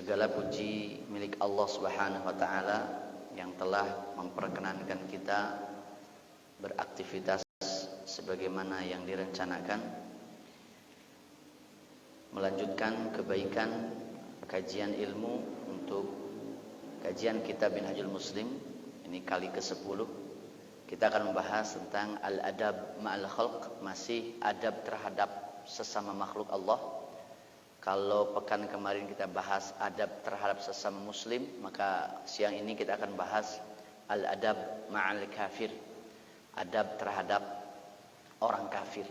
Segala puji milik Allah Subhanahu wa taala yang telah memperkenankan kita beraktivitas sebagaimana yang direncanakan, melanjutkan kebaikan kajian ilmu untuk kajian kitab Minhajul Muslim. Ini kali ke-10. Kita akan membahas tentang al-adab ma'al khalq, masih adab terhadap sesama makhluk Allah. Kalau pekan kemarin kita bahas adab terhadap sesama muslim, maka siang ini kita akan bahas al-adab ma'al kafir, adab terhadap orang kafir.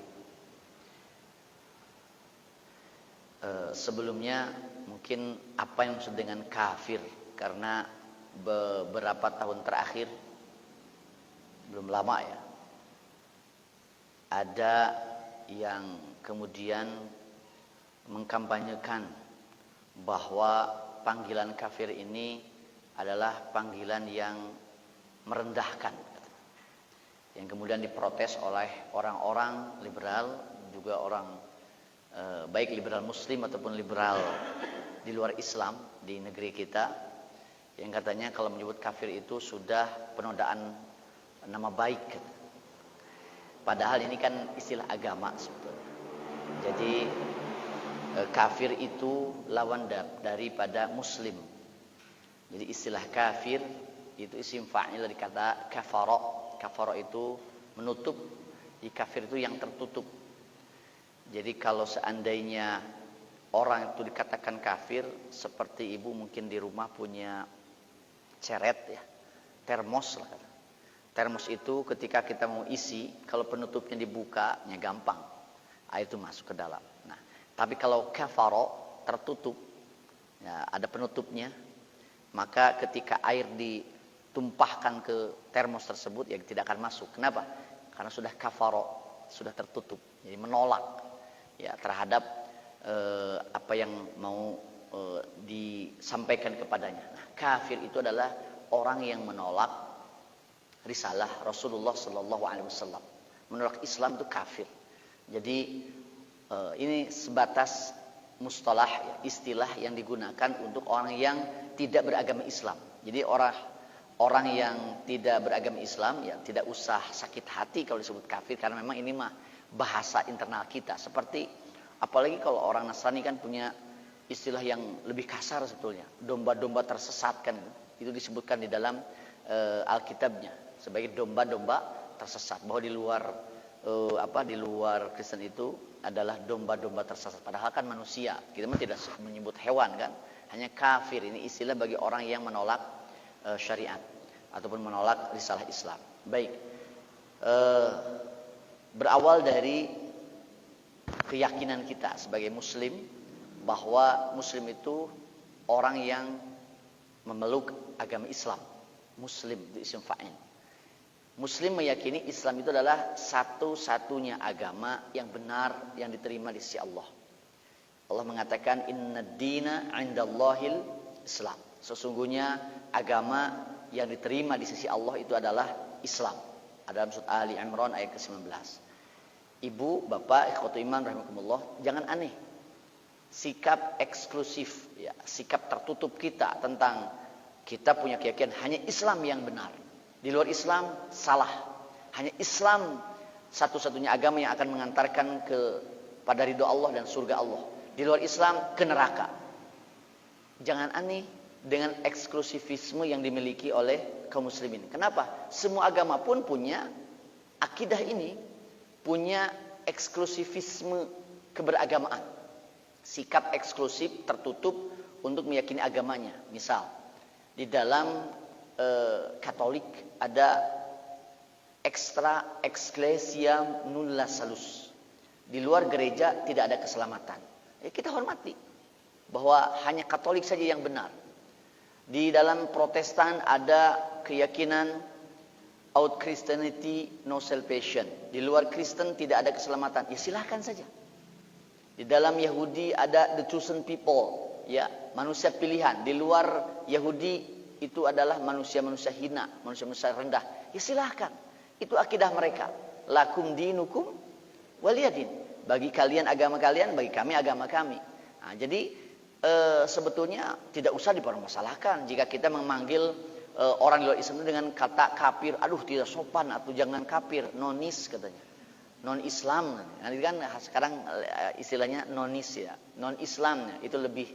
Sebelumnya mungkin apa yang maksud dengan kafir, karena beberapa tahun terakhir, belum lama ya, ada yang kemudian mengkampanyekan bahwa panggilan kafir ini adalah panggilan yang merendahkan, yang kemudian diprotes oleh orang-orang liberal, juga orang baik liberal muslim ataupun liberal di luar Islam di negeri kita, yang katanya kalau menyebut kafir itu sudah penodaan nama baik. Padahal ini kan istilah agama sebetulnya. Jadi kafir itu lawan daripada muslim. Jadi istilah kafir itu isim fa'il dari kata kafara. Kafara itu menutup. Di kafir itu yang tertutup. Jadi kalau seandainya orang itu dikatakan kafir, seperti ibu mungkin di rumah punya ceret ya, termos lah. Termos itu ketika kita mau isi, kalau penutupnya dibuka, ya gampang, air itu masuk ke dalam. Nah, tapi kalau kafaro tertutup, ya, ada penutupnya, maka ketika air ditumpahkan ke termos tersebut, ya tidak akan masuk. Kenapa? Karena sudah kafaro, sudah tertutup, jadi menolak ya terhadap apa yang mau disampaikan kepadanya. Nah, kafir itu adalah orang yang menolak risalah Rasulullah Sallallahu Alaihi Wasallam, menolak Islam, itu kafir. Jadi ini sebatas mustalah, ya, istilah yang digunakan untuk orang yang tidak beragama Islam. Jadi orang yang tidak beragama Islam, ya tidak usah sakit hati kalau disebut kafir, karena memang ini mah bahasa internal kita. Seperti apalagi kalau orang Nasrani kan punya istilah yang lebih kasar sebetulnya, domba-domba tersesat kan, itu disebutkan di dalam Alkitabnya sebagai domba-domba tersesat, bahwa di luar Kristen itu adalah domba-domba tersesat, padahal kan manusia, kita mah tidak menyebut hewan kan, hanya kafir. Ini istilah bagi orang yang menolak syariat ataupun menolak risalah Islam. Baik, berawal dari keyakinan kita sebagai muslim bahwa muslim itu orang yang memeluk agama Islam. Muslim itu isim fa'il. Muslim meyakini Islam itu adalah satu-satunya agama yang benar, yang diterima di sisi Allah. Allah mengatakan innad dina 'indallahil Islam. Sesungguhnya agama yang diterima di sisi Allah itu adalah Islam. Ada dalam surat Ali Imran ayat ke-19. Ibu, bapak, ikhwatu iman rahimakumullah, jangan aneh sikap eksklusif, ya, sikap tertutup kita tentang kita punya keyakinan hanya Islam yang benar. Di luar Islam salah. Hanya Islam satu-satunya agama yang akan mengantarkan pada ridho Allah dan surga Allah. Di luar Islam ke neraka. Jangan aneh dengan eksklusivisme yang dimiliki oleh kaum muslimin. Kenapa? Semua agama pun punya akidah ini, punya eksklusivisme keberagamaan. Sikap eksklusif tertutup untuk meyakini agamanya. Misal, di dalam Katolik ada extra ecclesia nulla salus. Di luar gereja tidak ada keselamatan. Kita hormati bahwa hanya Katolik saja yang benar. Di dalam Protestan ada keyakinan out Christianity no salvation. Di luar Kristen tidak ada keselamatan. Ya silahkan saja. Di dalam Yahudi ada the chosen people, ya, manusia pilihan. Di luar Yahudi itu adalah manusia-manusia hina, manusia-manusia rendah. Ya silahkan. Itu akidah mereka. Lakum dinukum waliyadin. Bagi kalian agama kalian, bagi kami agama kami. Nah, jadi sebetulnya tidak usah dipermasalahkan jika kita memanggil orang di luar Islam itu dengan kata kafir. Aduh, tidak sopan, atau jangan kafir, nonis katanya, non Islam. Nanti kan sekarang istilahnya nonis ya, non Islam itu lebih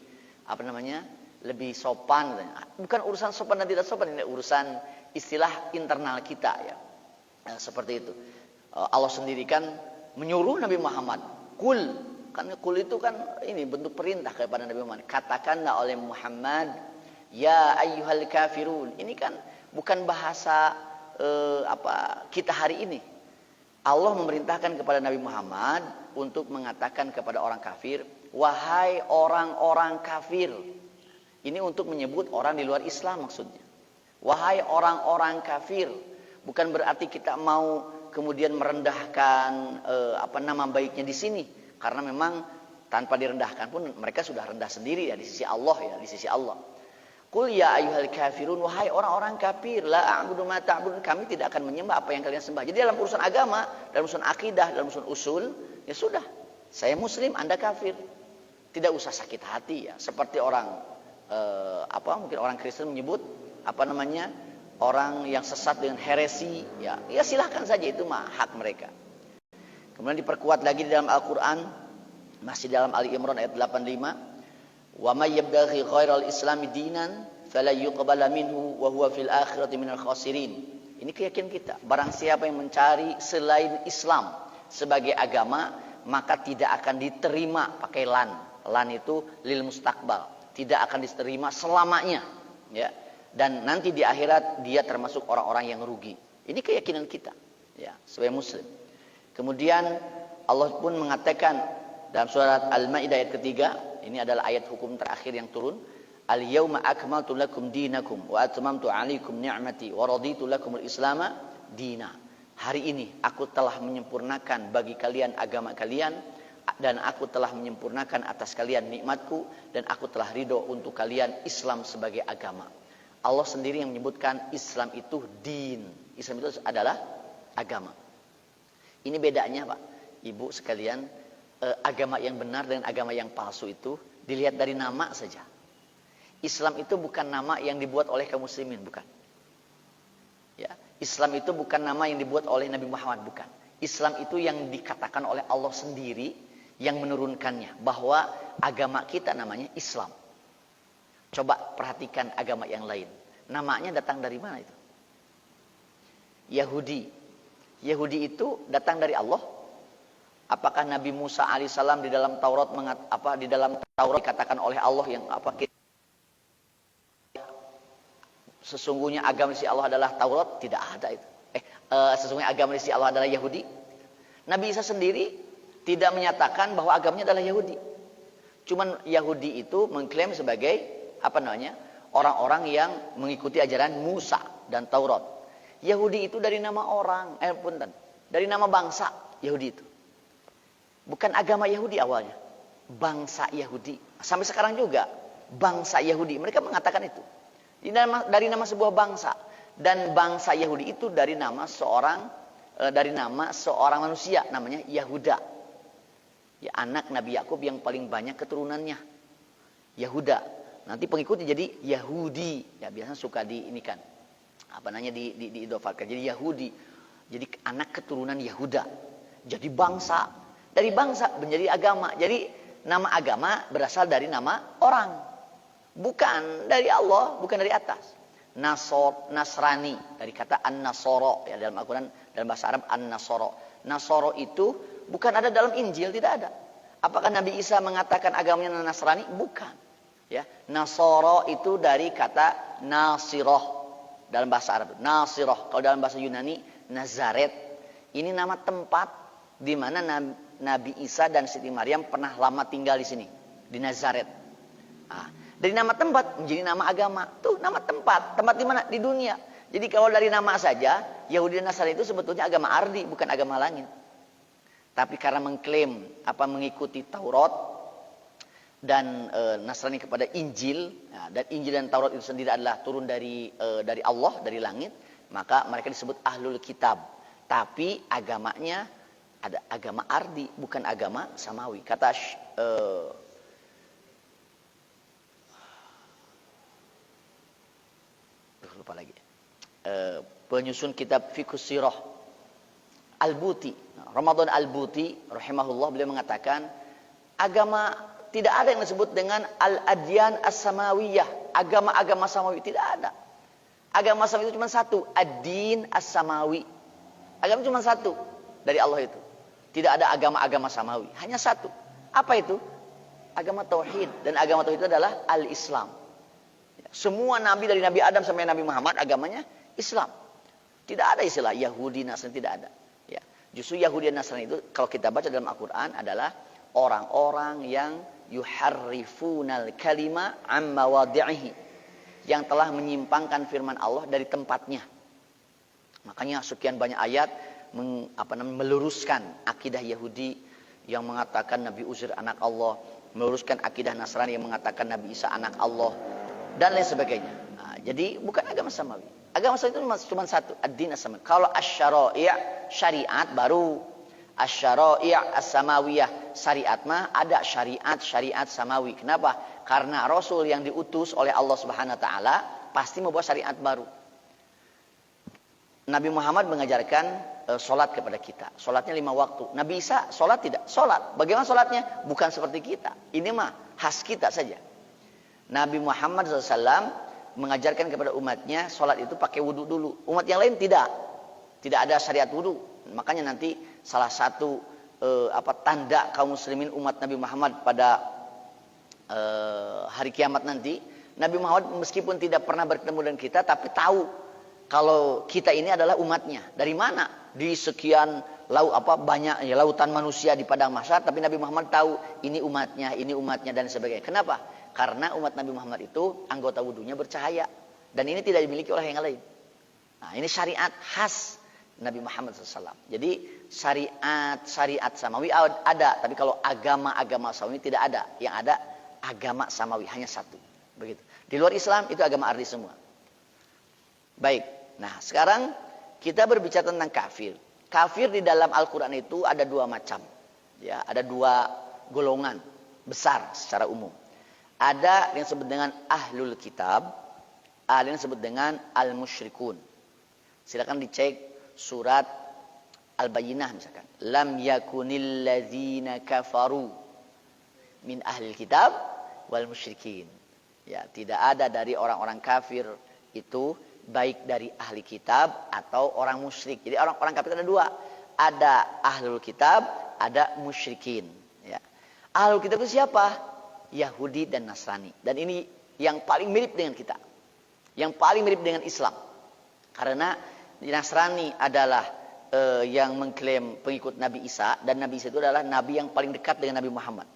apa namanya, lebih sopan katanya. Bukan urusan sopan dan tidak sopan, ini urusan istilah internal kita ya. Seperti itu. Allah sendiri kan menyuruh Nabi Muhammad, kul, kan kul itu kan ini bentuk perintah kepada Nabi Muhammad. Katakanlah oleh Muhammad, ya ayyuhal kafirun. Ini kan bukan bahasa kita hari ini. Allah memerintahkan kepada Nabi Muhammad untuk mengatakan kepada orang kafir, wahai orang-orang kafir. Ini untuk menyebut orang di luar Islam maksudnya. Wahai orang-orang kafir. Bukan berarti kita mau kemudian merendahkan nama baiknya di sini, karena memang tanpa direndahkan pun mereka sudah rendah sendiri ya di sisi Allah ya, di sisi Allah. Qul ya ayyuhal kafirun, wahai orang-orang kafir, la a'budu ma ta'budun, kami tidak akan menyembah apa yang kalian sembah. Jadi dalam urusan agama, dalam urusan akidah, dalam urusan usul, ya sudah, saya muslim, Anda kafir. Tidak usah sakit hati ya, seperti orang mungkin orang Kristen menyebut orang yang sesat dengan heresi, ya silahkan saja, itu mah hak mereka. Kemudian diperkuat lagi di dalam Al-Quran, masih dalam Ali Imran ayat 85, wa may yabtaghi ghairal islami dinan fala yuqbala minhu wa huwa fil akhirati minal khasirin. Ini keyakinan kita, barang siapa yang mencari selain Islam sebagai agama, maka tidak akan diterima. Pakai lan itu lil mustaqbal, tidak akan diterima selamanya ya. Dan nanti di akhirat dia termasuk orang-orang yang rugi. Ini keyakinan kita ya sebagai muslim. Kemudian Allah pun mengatakan dalam surat Al-Maidah ayat ketiga, ini adalah ayat hukum terakhir yang turun, al-yauma akmaltu lakum dinakum wa atmamtu 'alaikum ni'mati wa raditu lakumul islama dina. Hari ini aku telah menyempurnakan bagi kalian agama kalian, dan aku telah menyempurnakan atas kalian nikmatku, dan aku telah ridho untuk kalian Islam sebagai agama. Allah sendiri yang menyebutkan Islam itu din. Islam itu adalah agama. Ini bedanya Pak, Ibu sekalian, agama yang benar dengan agama yang palsu itu dilihat dari nama saja. Islam itu bukan nama yang dibuat oleh kaum muslimin, bukan. Ya, Islam itu bukan nama yang dibuat oleh Nabi Muhammad, bukan. Islam itu yang dikatakan oleh Allah sendiri yang menurunkannya, bahwa agama kita namanya Islam. Coba perhatikan agama yang lain. Namanya datang dari mana itu? Yahudi. Yahudi itu datang dari Allah. Apakah Nabi Musa alaihissalam di dalam Taurat dikatakan oleh Allah yang sesungguhnya agama di sisi Allah adalah Taurat? Tidak ada itu. Sesungguhnya agama di sisi Allah adalah Yahudi. Nabi Isa sendiri tidak menyatakan bahwa agamanya adalah Yahudi. Cuman Yahudi itu mengklaim sebagai orang-orang yang mengikuti ajaran Musa dan Taurat. Yahudi itu dari nama orang, dari nama bangsa Yahudi itu. Bukan agama Yahudi awalnya, bangsa Yahudi. Sampai sekarang juga bangsa Yahudi, mereka mengatakan itu. Dari nama sebuah bangsa, dan bangsa Yahudi itu dari nama seorang manusia namanya Yahuda. Ya, anak Nabi Yakub yang paling banyak keturunannya. Yahuda. Nanti pengikutnya jadi Yahudi. Ya, biasanya suka diidofalkan. Jadi Yahudi. Jadi anak keturunan Yahuda. Jadi bangsa. Dari bangsa menjadi agama. Jadi nama agama berasal dari nama orang. Bukan dari Allah, bukan dari atas. Nasrani, dari kata an-nasoro ya, dalam Al-Quran, dalam bahasa Arab an-nasoro. Nasoro itu bukan ada dalam Injil, tidak ada. Apakah Nabi Isa mengatakan agamanya Nasrani? Bukan. Ya, Nasoro itu dari kata Nasiroh dalam bahasa Arab. Nasiroh, kalau dalam bahasa Yunani Nazaret. Ini nama tempat di mana Nabi Isa dan Siti Maryam pernah lama tinggal di sini, di Nazaret. Nah, dari nama tempat menjadi nama agama. Tuh nama tempat di mana? Di dunia. Jadi kalau dari nama saja, Yahudi dan Nasrani itu sebetulnya agama ardi, bukan agama langit. Tapi karena mengklaim mengikuti Taurat dan Nasrani kepada Injil, dan Injil dan Taurat itu sendiri adalah turun dari Allah, dari langit, maka mereka disebut ahlul kitab. Tapi agamanya ada agama ardi, bukan agama samawi. Kata apalagi penyusun kitab Fiqhus Sirah Al-Buti, Ramadan Al-Buti rahimahullah, beliau mengatakan agama tidak ada yang disebut dengan al-adyan as-samawiyah, agama-agama samawi, tidak ada. Agama samawi itu cuma satu, ad-din as-samawi. Agama cuma satu dari Allah itu. Tidak ada agama-agama samawi, hanya satu. Apa itu? Agama tauhid, dan agama tauhid itu adalah al-Islam. Semua nabi dari Nabi Adam sampai Nabi Muhammad agamanya Islam. Tidak ada istilah Yahudi, Nasrani, tidak ada. Ya. Justru Yahudi dan Nasrani itu kalau kita baca dalam Al-Quran adalah orang-orang yang yuharrifunal kalima an mawadi'ihi, yang telah menyimpangkan firman Allah dari tempatnya. Makanya sekian banyak ayat meluruskan akidah Yahudi yang mengatakan Nabi Uzair anak Allah, meluruskan akidah Nasrani yang mengatakan Nabi Isa anak Allah, dan lain sebagainya. Nah, jadi bukan agama samawi. Agama samawi itu cuma satu, ad-din as-samawi. Kalau asy-syara'i' syariat baru, asy-syara'i' as-samawiyah, syariat mah ada syariat samawi. Kenapa? Karena Rasul yang diutus oleh Allah Subhanahu wa taala pasti membawa syariat baru. Nabi Muhammad mengajarkan sholat kepada kita. Sholatnya 5 waktu. Nabi Isa sholat tidak? Sholat. Bagaimana sholatnya? Bukan seperti kita. Ini mah khas kita saja. Nabi Muhammad SAW mengajarkan kepada umatnya sholat itu pakai wudhu dulu. Umat yang lain tidak. Tidak ada syariat wudhu. Makanya nanti salah satu tanda kaum muslimin umat Nabi Muhammad pada hari kiamat nanti, Nabi Muhammad meskipun tidak pernah bertemu dengan kita, tapi tahu kalau kita ini adalah umatnya. Dari mana? Di sekian banyak ya, lautan manusia di padang mahsyar, tapi Nabi Muhammad tahu ini umatnya dan sebagainya. Kenapa? Karena umat Nabi Muhammad itu anggota wudunya bercahaya, dan ini tidak dimiliki oleh yang lain. Nah, ini syariat khas Nabi Muhammad SAW. Jadi syariat samawi ada, tapi kalau agama samawi tidak ada. Yang ada agama samawi hanya satu. Begitu. Di luar Islam itu agama ardi semua. Baik. Nah, sekarang kita berbicara tentang kafir. Kafir di dalam Al-Quran itu ada 2 macam. Ya, ada 2 golongan besar secara umum. Ada yang disebut dengan ahlul kitab, ada yang disebut dengan al-musyrikun. Silakan dicek surat Al-Bayyinah misalkan. Lam yakunil ladzina kafaru min ahlil kitab wal musyrikin. Ya, tidak ada dari orang-orang kafir itu, baik dari ahli kitab atau orang musyrik. Jadi orang kafir ada 2. Ada ahlul kitab, ada musyrikin. Ya. Ahlul kitab itu siapa? Yahudi dan Nasrani. Dan ini yang paling mirip dengan kita. Yang paling mirip dengan Islam. Karena Nasrani adalah yang mengklaim pengikut Nabi Isa. Dan Nabi Isa itu adalah nabi yang paling dekat dengan Nabi Muhammad.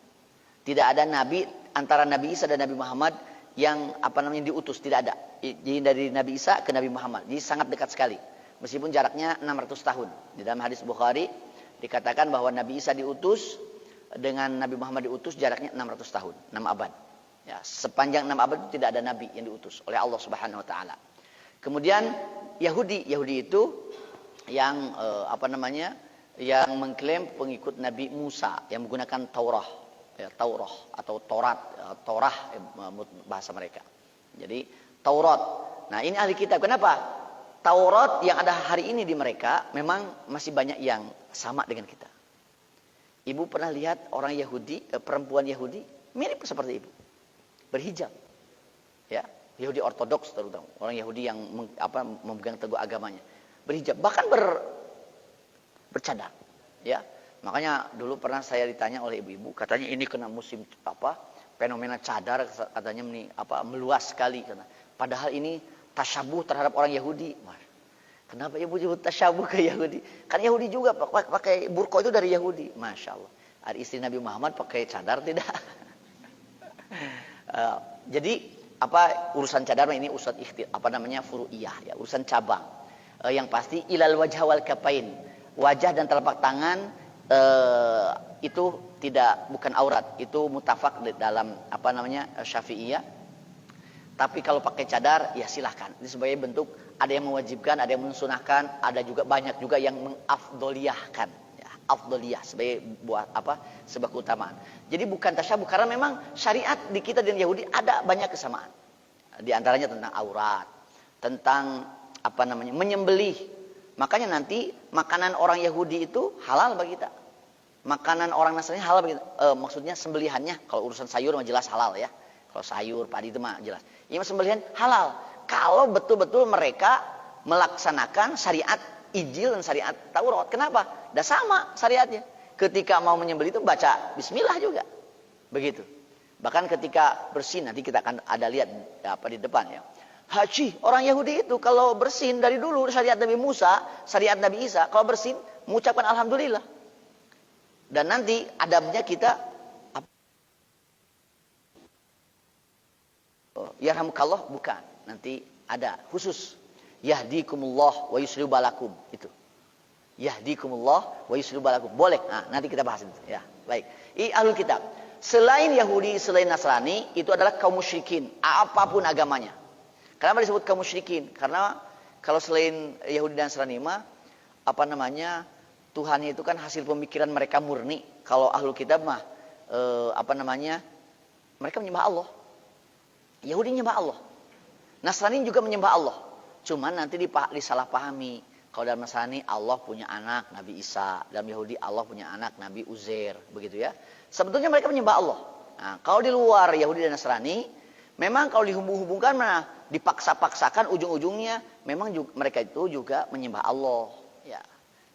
Tidak ada nabi antara Nabi Isa dan Nabi Muhammad yang diutus, tidak ada. Jadi dari Nabi Isa ke Nabi Muhammad, jadi sangat dekat sekali. Meskipun jaraknya 600 tahun. Di dalam hadis Bukhari dikatakan bahwa Nabi Isa diutus dengan Nabi Muhammad diutus jaraknya 600 tahun, 6 abad. Ya, sepanjang 6 abad itu tidak ada nabi yang diutus oleh Allah Subhanahu wa taala. Kemudian Yahudi itu yang yang mengklaim pengikut Nabi Musa yang menggunakan Taurah. Ya, Taurah atau Torat, Torah bahasa mereka. Jadi Taurat. Nah, ini ahli kitab. Kenapa? Taurat yang ada hari ini di mereka memang masih banyak yang sama dengan kita. Ibu pernah lihat orang Yahudi, perempuan Yahudi mirip seperti ibu. Berhijab. Ya, Yahudi ortodoks terutama, orang Yahudi yang memegang teguh agamanya. Berhijab, bahkan bercadar. Ya. Makanya dulu pernah saya ditanya oleh ibu-ibu, katanya ini kena musim fenomena cadar, katanya meluas sekali. Padahal ini tasyabuh terhadap orang Yahudi. Kenapa ibu sebut tasyabuh ke Yahudi? Kan Yahudi juga pakai burqa itu dari Yahudi. Masya Allah. Ada istri Nabi Muhammad pakai cadar tidak? Jadi urusan cadar ini urusan furu'iyah, ya, urusan cabang. Yang pasti ilal wajah wal kafain, wajah dan telapak tangan. Itu bukan aurat, itu mutafak dalam Syafi'iyah. Tapi kalau pakai cadar ya silahkan. Ini sebagai bentuk, ada yang mewajibkan, ada yang mensunahkan, ada juga banyak juga yang mengafdoliyahkan. Ya, afdoliyah sebagai sebuah keutamaan. Jadi bukan tasyabuh, karena memang syariat di kita dan Yahudi ada banyak kesamaan. Di antaranya tentang aurat, tentang apa namanya menyembelih. Makanya nanti makanan orang Yahudi itu halal bagi kita. Makanan orang Nasrani halal bagi kita. Maksudnya sembelihannya, kalau urusan sayur mah jelas halal ya. Kalau sayur, padi itu mah jelas. Ini sembelihan halal. Kalau betul-betul mereka melaksanakan syariat Injil dan syariat Taurat. Kenapa? Dah sama syariatnya. Ketika mau menyembelih itu baca bismillah juga. Begitu. Bahkan ketika bersin, nanti kita akan ada lihat apa di depan ya. Haji, orang Yahudi itu kalau bersin dari dulu syariat Nabi Musa, syariat Nabi Isa, kalau bersin mengucapkan alhamdulillah. Dan nanti adabnya kita yarhamukallah bukan. Nanti ada khusus yahdikumullah wa yuslihu balakum itu. Yahdikumullah wa yuslihu balakum. Boleh. Nah, nanti kita bahas itu ya. Baik. Ini ahlul kitab. Selain Yahudi, selain Nasrani, itu adalah kaum musyrikin, apapun agamanya. Kenapa disebut kaum musyrikin? Karena kalau selain Yahudi dan Nasrani mah apa namanya? Tuhannya itu kan hasil pemikiran mereka murni. Kalau ahlul kitab mah apa namanya? Mereka menyembah Allah. Yahudi menyembah Allah. Nasrani juga menyembah Allah. Cuman nanti disalahpahami. Kalau dalam Nasrani Allah punya anak Nabi Isa, dalam Yahudi Allah punya anak Nabi Uzair, begitu ya. Sebetulnya mereka menyembah Allah. Nah, kalau di luar Yahudi dan Nasrani, memang kalau dihubung-hubungkan mana dipaksa-paksakan ujung-ujungnya memang juga, mereka itu juga menyembah Allah, ya.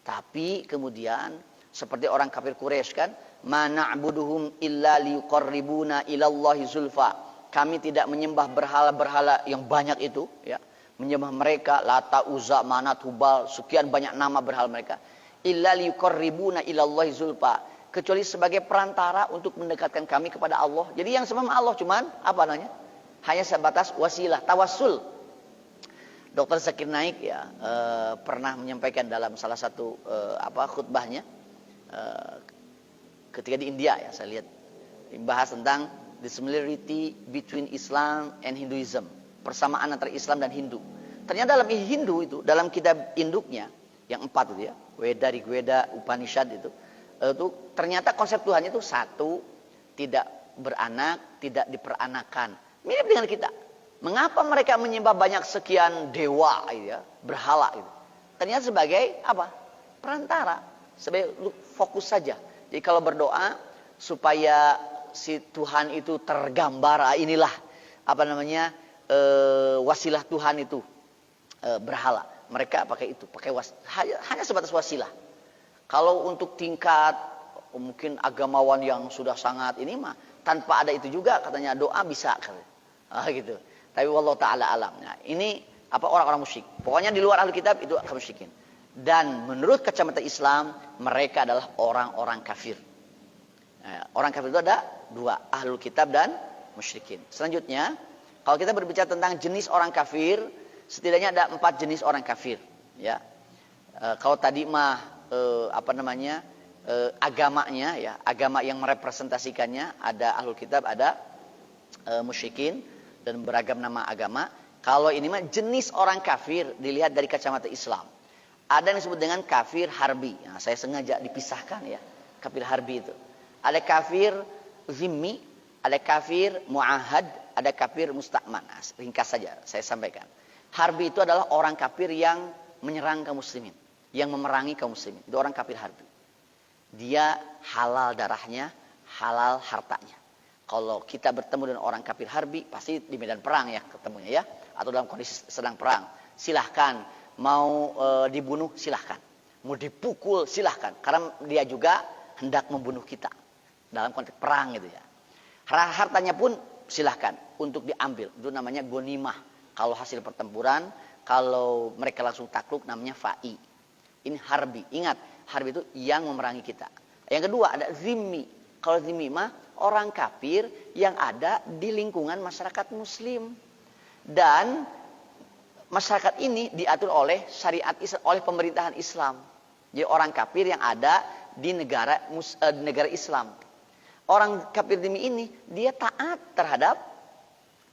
Tapi kemudian seperti orang kafir Quraisy kan, mana'buduhum illa liqarribuna ilallahi zulfa. Kami tidak menyembah berhala-berhala yang banyak itu, ya. Menyembah mereka Lata, Uzza, Manat, Hubal, sekian banyak nama berhala mereka. Illa liqarribuna ilallahi zulfa. Kecuali sebagai perantara untuk mendekatkan kami kepada Allah. Jadi yang sembah Allah cuman apa namanya? Hanya sebatas wasilah, tawassul. Dr. Zakir Naik ya pernah menyampaikan dalam salah satu khutbahnya ketika di India ya, saya lihat membahas tentang the similarity between Islam and Hinduism, persamaan antara Islam dan Hindu. Ternyata dalam Hindu itu, dalam kitab induknya yang 4 itu ya, Weda, Rigveda, Upanishad itu ternyata konsep Tuhan itu satu, tidak beranak, tidak diperanakan. Mirip dengan kita. Mengapa mereka menyembah banyak sekian dewa gitu ya, berhala itu? Ternyata sebagai apa? Perantara, sebagai fokus saja. Jadi kalau berdoa supaya si Tuhan itu tergambar, inilah apa namanya wasilah Tuhan itu berhala. Mereka pakai itu, hanya sebatas wasilah. Kalau untuk tingkat mungkin agamawan yang sudah sangat ini mah tanpa ada itu juga katanya doa bisa gitu. Tapi wallahu taala alam. Nah, ini apa orang-orang musyrik. Pokoknya di luar ahli kitab itu kaum musyrikin. Dan menurut kacamata Islam mereka adalah orang-orang kafir. Nah, orang kafir itu ada dua, ahlul kitab dan musyrikin. Selanjutnya, kalau kita berbicara tentang jenis orang kafir, setidaknya ada 4 jenis orang kafir. Ya, kalau tadi mah agamanya ya, agama yang merepresentasikannya ada ahlul kitab, ada musyrikin dan beragam nama agama. Kalau ini mah jenis orang kafir dilihat dari kacamata Islam. Ada yang disebut dengan kafir harbi. Nah, saya sengaja dipisahkan ya, kafir harbi itu. Ada kafir zimmi, ada kafir muahad, ada kafir musta'man. Nah, ringkas saja saya sampaikan. Harbi itu adalah orang kafir yang menyerang kaum muslimin, yang memerangi kaum muslimin. Itu orang kafir harbi. Dia halal darahnya, halal hartanya. Kalau kita bertemu dengan orang kafir harbi, pasti di medan perang ya ketemunya ya, atau dalam kondisi sedang perang. Silahkan, mau dibunuh silahkan, mau dipukul silahkan, karena dia juga hendak membunuh kita dalam konteks perang gitu ya. Hartanya pun silahkan untuk diambil, itu namanya gonimah. Kalau hasil pertempuran, kalau mereka langsung takluk namanya fa'i. Ini harbi. Ingat, harbi itu yang memerangi kita. Yang kedua ada zimmi. Kalau zimmi mah orang kafir yang ada di lingkungan masyarakat muslim. Dan masyarakat ini diatur oleh syariat Islam, oleh pemerintahan Islam. Jadi orang kafir yang ada di negara Islam. Orang kafir zimmi ini dia taat terhadap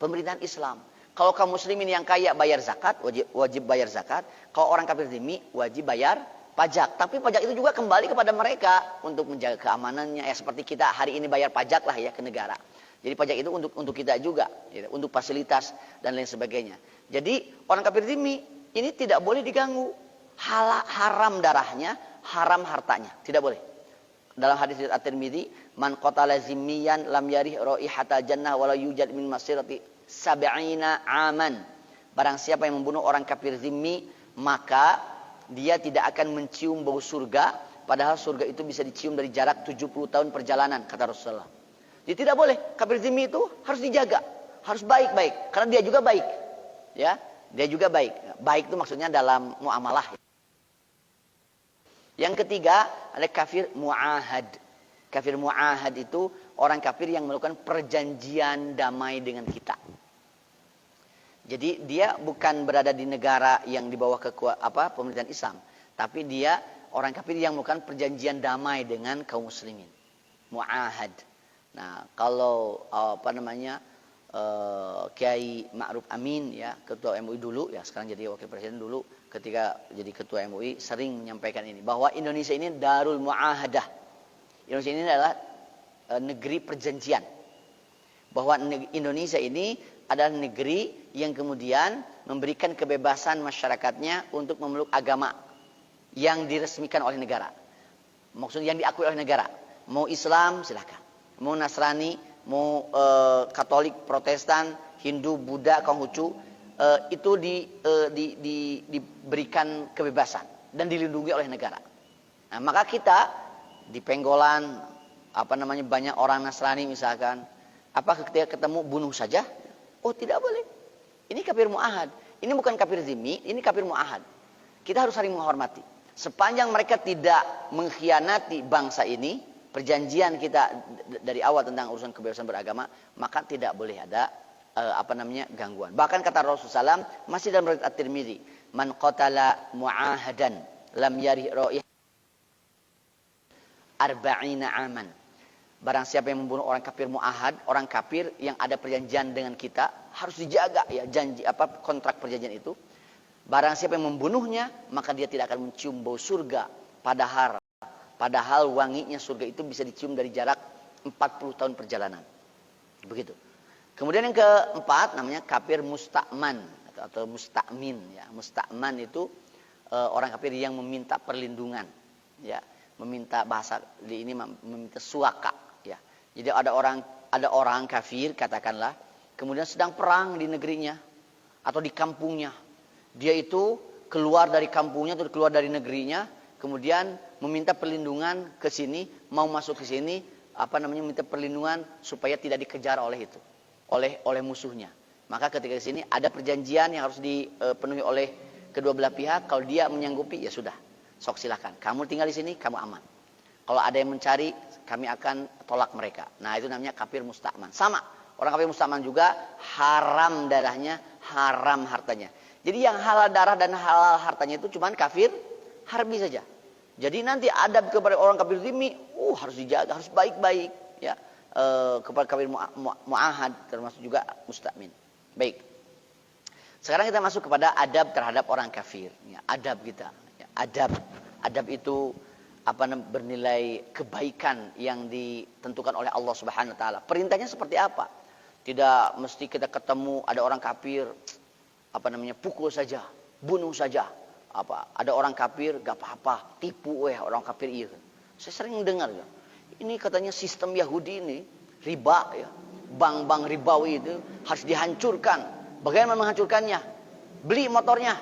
pemerintahan Islam. Kalau kaum muslimin yang kaya bayar zakat, wajib bayar zakat. Kalau orang kafir zimmi wajib bayar pajak. Tapi pajak itu juga kembali kepada mereka untuk menjaga keamanannya. Ya seperti kita hari ini bayar pajak lah ya ke negara. Jadi pajak itu untuk kita juga, ya, untuk fasilitas dan lain sebagainya. Jadi orang kafir zimmi ini tidak boleh diganggu. Haram darahnya, haram hartanya, tidak boleh. Dalam hadis At-Tirmidzi, man qatala zimmiyan lam yarih raihatal jannah wala yujad min masirati sab'ina aman. Barang siapa yang membunuh orang kafir zimmi, maka dia tidak akan mencium bau surga, padahal surga itu bisa dicium dari jarak 70 tahun perjalanan, kata Rasulullah. Jadi tidak boleh, kafir zimmi itu harus dijaga, harus baik-baik, karena dia juga baik. Ya, dia juga baik. Baik itu maksudnya dalam muamalah. Yang ketiga, ada kafir mu'ahad. Kafir mu'ahad itu orang kafir yang melakukan perjanjian damai dengan kita. Jadi dia bukan berada di negara yang di bawah pemerintahan Islam, tapi dia orang kafir yang melakukan perjanjian damai dengan kaum muslimin. Mu'ahad. Nah, kalau Kiai Ma'ruf Amin ya, ketua MUI dulu ya, sekarang jadi wakil presiden, dulu ketika jadi ketua MUI sering menyampaikan ini bahwa Indonesia ini darul mu'ahadah. Indonesia ini adalah negeri perjanjian. Bahwa Indonesia ini adalah negeri yang kemudian memberikan kebebasan masyarakatnya untuk memeluk agama yang diresmikan oleh negara. Maksudnya yang diakui oleh negara. Mau Islam silahkan, mau Nasrani, mau Katolik, Protestan, Hindu, Buddha, Konghucu, itu diberikan kebebasan dan dilindungi oleh negara. Nah, maka kita di Penggolan banyak orang Nasrani misalkan, ketika ketemu bunuh saja? Oh, tidak boleh. Ini kafir mu'ahad. Ini bukan kafir zimmi, ini kafir mu'ahad. Kita harus saling menghormati. Sepanjang mereka tidak mengkhianati bangsa ini, perjanjian kita dari awal tentang urusan kebebasan beragama, maka tidak boleh ada gangguan. Bahkan kata Rasulullah SAW, masih dalam riwayat At-Tirmidzi, man qatala mu'ahadan lam yarih ra'ih arba'ina aman. Barang siapa yang membunuh orang kafir mu'ahad, orang kafir yang ada perjanjian dengan kita, harus dijaga ya kontrak perjanjian itu. Barang siapa yang membunuhnya, maka dia tidak akan mencium bau surga, padahal wanginya surga itu bisa dicium dari jarak 40 tahun perjalanan. Begitu. Kemudian yang keempat namanya kafir musta'man atau musta'min ya. Musta'man itu orang kafir yang meminta perlindungan ya, meminta meminta suaka ya. Jadi ada orang kafir katakanlah, kemudian sedang perang di negerinya atau di kampungnya. Dia itu keluar dari kampungnya atau keluar dari negerinya, kemudian meminta perlindungan ke sini, mau masuk ke sini, minta perlindungan supaya tidak dikejar oleh musuhnya. Maka ketika di sini ada perjanjian yang harus dipenuhi oleh kedua belah pihak. Kalau dia menyanggupi, ya sudah, sok silakan. Kamu tinggal di sini, kamu aman. Kalau ada yang mencari, kami akan tolak mereka. Nah, itu namanya kafir musta'man. Sama, orang kafir musta'man juga haram darahnya, haram hartanya. Jadi yang halal darah dan halal hartanya itu cuma kafir harbi saja. Jadi nanti adab kepada orang kafir zimmi, harus dijaga, harus baik-baik ya. Kepada kafir mu'ahad termasuk juga musta'min. Baik. Sekarang kita masuk kepada adab terhadap orang kafir. Ya, adab kita. Ya, adab itu bernilai kebaikan yang ditentukan oleh Allah Subhanahu wa taala. Perintahnya seperti apa? Tidak mesti kita ketemu ada orang kafir pukul saja, bunuh saja. Ada orang kafir gak apa-apa, tipu orang kafir iya. Saya sering dengar ya. Ini katanya sistem Yahudi ini riba ya. Bank-bank ribawi itu harus dihancurkan. Bagaimana menghancurkannya? Beli motornya.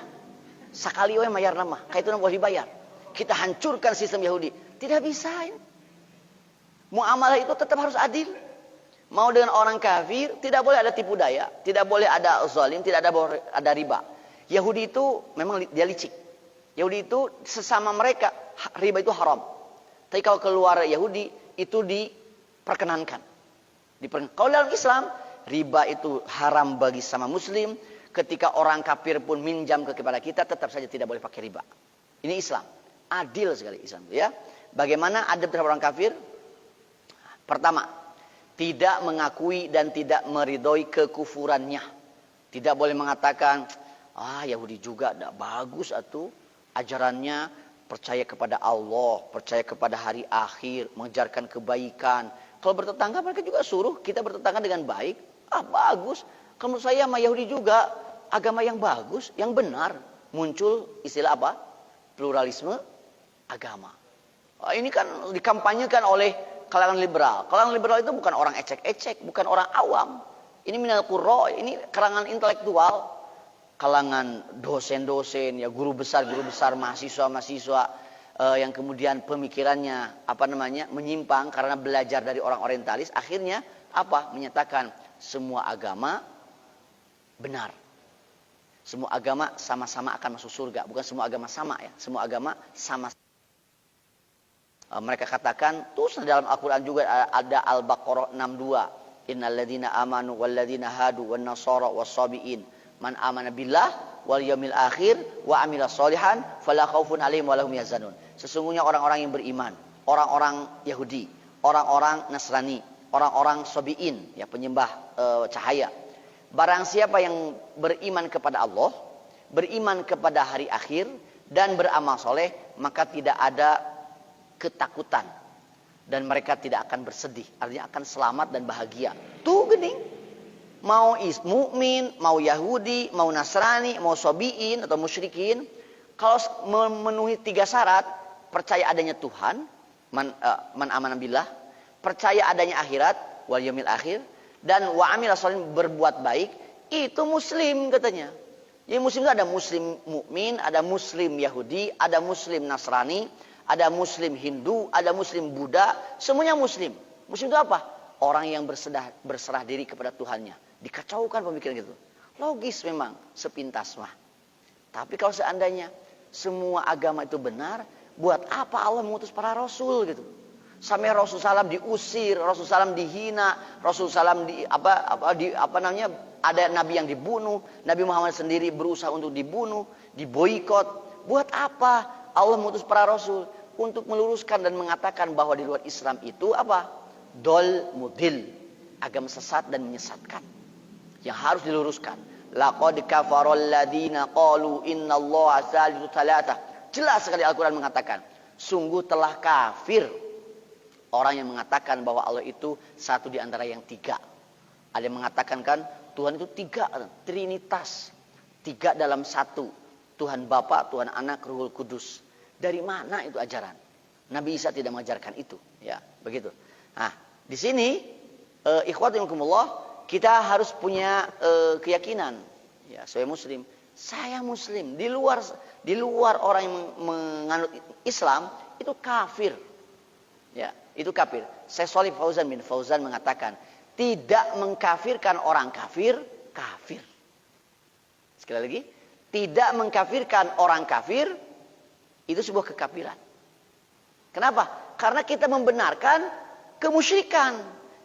Sekali mayar nama, kayak itu boleh dibayar. Kita hancurkan sistem Yahudi. Tidak bisa ya. Muamalah itu tetap harus adil. Mau dengan orang kafir, tidak boleh ada tipu daya, tidak boleh ada zalim, tidak ada riba. Yahudi itu memang dia licik. Yahudi itu sesama mereka, riba itu haram. Tapi kalau keluar Yahudi, itu diperkenankan. Kalau dalam Islam, riba itu haram bagi sama muslim. Ketika orang kafir pun minjam kepada kita, tetap saja tidak boleh pakai riba. Ini Islam. Adil sekali Islam. Ya. Bagaimana adab terhadap orang kafir? Pertama, tidak mengakui dan tidak meridhoi kekufurannya. Tidak boleh mengatakan, Yahudi juga tidak bagus atuh ajarannya, percaya kepada Allah, percaya kepada hari akhir, mengejarkan kebaikan. Kalau bertetangga mereka juga suruh kita bertetangga dengan baik. Bagus. Kalau menurut saya sama Yahudi juga agama yang bagus, yang benar. Muncul istilah apa? Pluralisme agama. Ini kan dikampanyekan oleh kalangan liberal. Kalangan liberal itu bukan orang ecek-ecek, bukan orang awam. Ini minal qurra, ini kalangan intelektual, kalangan dosen-dosen, ya guru besar, mahasiswa-mahasiswa yang kemudian pemikirannya menyimpang karena belajar dari orang orientalis, akhirnya menyatakan semua agama benar. Semua agama sama-sama akan masuk surga, bukan semua agama sama ya, semua agama sama. Mereka katakan, terus dalam Al-Quran juga ada Al-Baqarah 62. Innalladzina amanu walladzina hadu wan nasara was-sabiin man amana billah wal yaumil akhir wa amila sholihan fala khaufun alaihim wa lahum yahzanun. Sesungguhnya orang-orang yang beriman, orang-orang Yahudi, orang-orang Nasrani, orang-orang sabiin, ya penyembah cahaya. Barang siapa yang beriman kepada Allah, beriman kepada hari akhir dan beramal soleh, maka tidak ada ketakutan dan mereka tidak akan bersedih, artinya akan selamat dan bahagia. Tuh gening, mau mukmin, mau Yahudi, mau Nasrani, mau Sabiin atau musyrikin, kalau memenuhi 3 syarat, percaya adanya Tuhan, man amana billah, percaya adanya akhirat, wal yaumil akhir, dan wa amila sholihan, berbuat baik, itu muslim katanya. Jadi muslim itu ada muslim mukmin, ada muslim Yahudi, ada muslim Nasrani, ada muslim Hindu, ada muslim Buddha, semuanya muslim. Muslim itu apa? Orang yang berserah diri kepada Tuhannya. Dikacaukan pemikiran gitu. Logis memang, sepintas mah. Tapi kalau seandainya semua agama itu benar, buat apa Allah mengutus para rasul gitu? Sampai Rasul Salam diusir, Rasul Salam dihina, Rasul Salam ada nabi yang dibunuh, Nabi Muhammad sendiri berusaha untuk dibunuh, diboikot. Buat apa Allah mengutus para rasul? Untuk meluruskan dan mengatakan bahwa di luar Islam itu dol mudil, agama sesat dan menyesatkan, yang harus diluruskan. Laqad kafarol ladina qalu innallaha salisu salatah. Jelas sekali Al-Quran mengatakan, sungguh telah kafir orang yang mengatakan bahwa Allah itu satu di antara yang 3. Ada yang mengatakan kan Tuhan itu 3, Trinitas, 3 dalam 1. Tuhan Bapa, Tuhan Anak, Ruhul Kudus. Dari mana itu ajaran? Nabi Isa tidak mengajarkan itu, ya, begitu. Nah, di sini ikhwatikumullah, kita harus punya keyakinan, ya, sebagai muslim. Saya muslim, di luar orang yang menganut Islam itu kafir. Ya, itu kafir. Syekh Shalih Fauzan bin Fauzan mengatakan, tidak mengkafirkan orang kafir, kafir. Sekali lagi, tidak mengkafirkan orang kafir, itu sebuah kekafiran. Kenapa? Karena kita membenarkan kemusyrikan.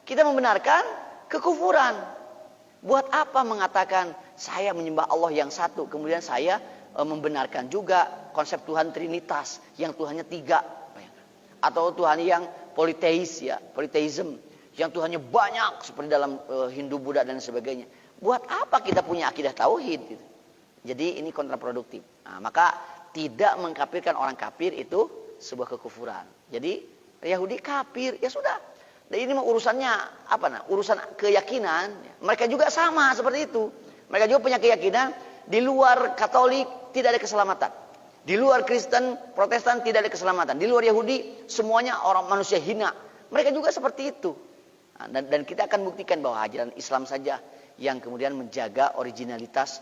Kita membenarkan kekufuran. Buat apa mengatakan saya menyembah Allah yang satu, kemudian saya membenarkan juga konsep Tuhan Trinitas, yang Tuhannya 3. Atau Tuhan yang politeis, ya, politeism, yang Tuhannya banyak seperti dalam Hindu, Buddha dan sebagainya. Buat apa kita punya akidah tauhid gitu? Jadi ini kontraproduktif. Nah, maka tidak mengkafirkan orang kafir itu sebuah kekufuran. Jadi Yahudi kafir, ya sudah. Dan ini urusannya urusan keyakinan. Mereka juga sama seperti itu. Mereka juga punya keyakinan di luar Katolik tidak ada keselamatan. Di luar Kristen, Protestan tidak ada keselamatan. Di luar Yahudi semuanya orang manusia hina. Mereka juga seperti itu. Nah, dan kita akan buktikan bahwa ajaran Islam saja yang kemudian menjaga originalitas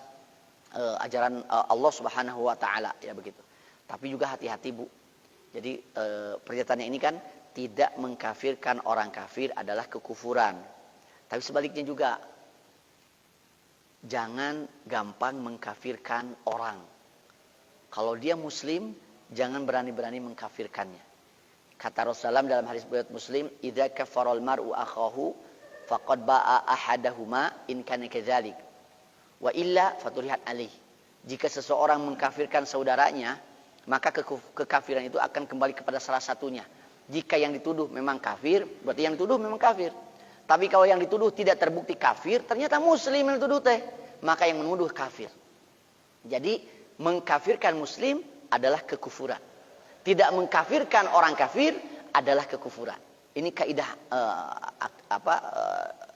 ajaran Allah Subhanahu wa taala, ya begitu. Tapi juga hati-hati, Bu. Jadi pernyataannya ini kan tidak mengkafirkan orang kafir adalah kekufuran. Tapi sebaliknya juga jangan gampang mengkafirkan orang. Kalau dia muslim, jangan berani-berani mengkafirkannya. Kata Rasulullah dalam hadis riwayat Muslim, "Idza kafaral mar'u akhahu faqad ba'a ahadahuma in kana kadzalik. Wa illa faturihat alaih." Jika seseorang mengkafirkan saudaranya, maka kekafiran itu akan kembali kepada salah satunya. Jika yang dituduh memang kafir, berarti yang dituduh memang kafir. Tapi kalau yang dituduh tidak terbukti kafir, ternyata muslim yang dituduh teh, maka yang menuduh kafir. Jadi mengkafirkan muslim adalah kekufuran. Tidak mengkafirkan orang kafir adalah kekufuran. Ini kaidah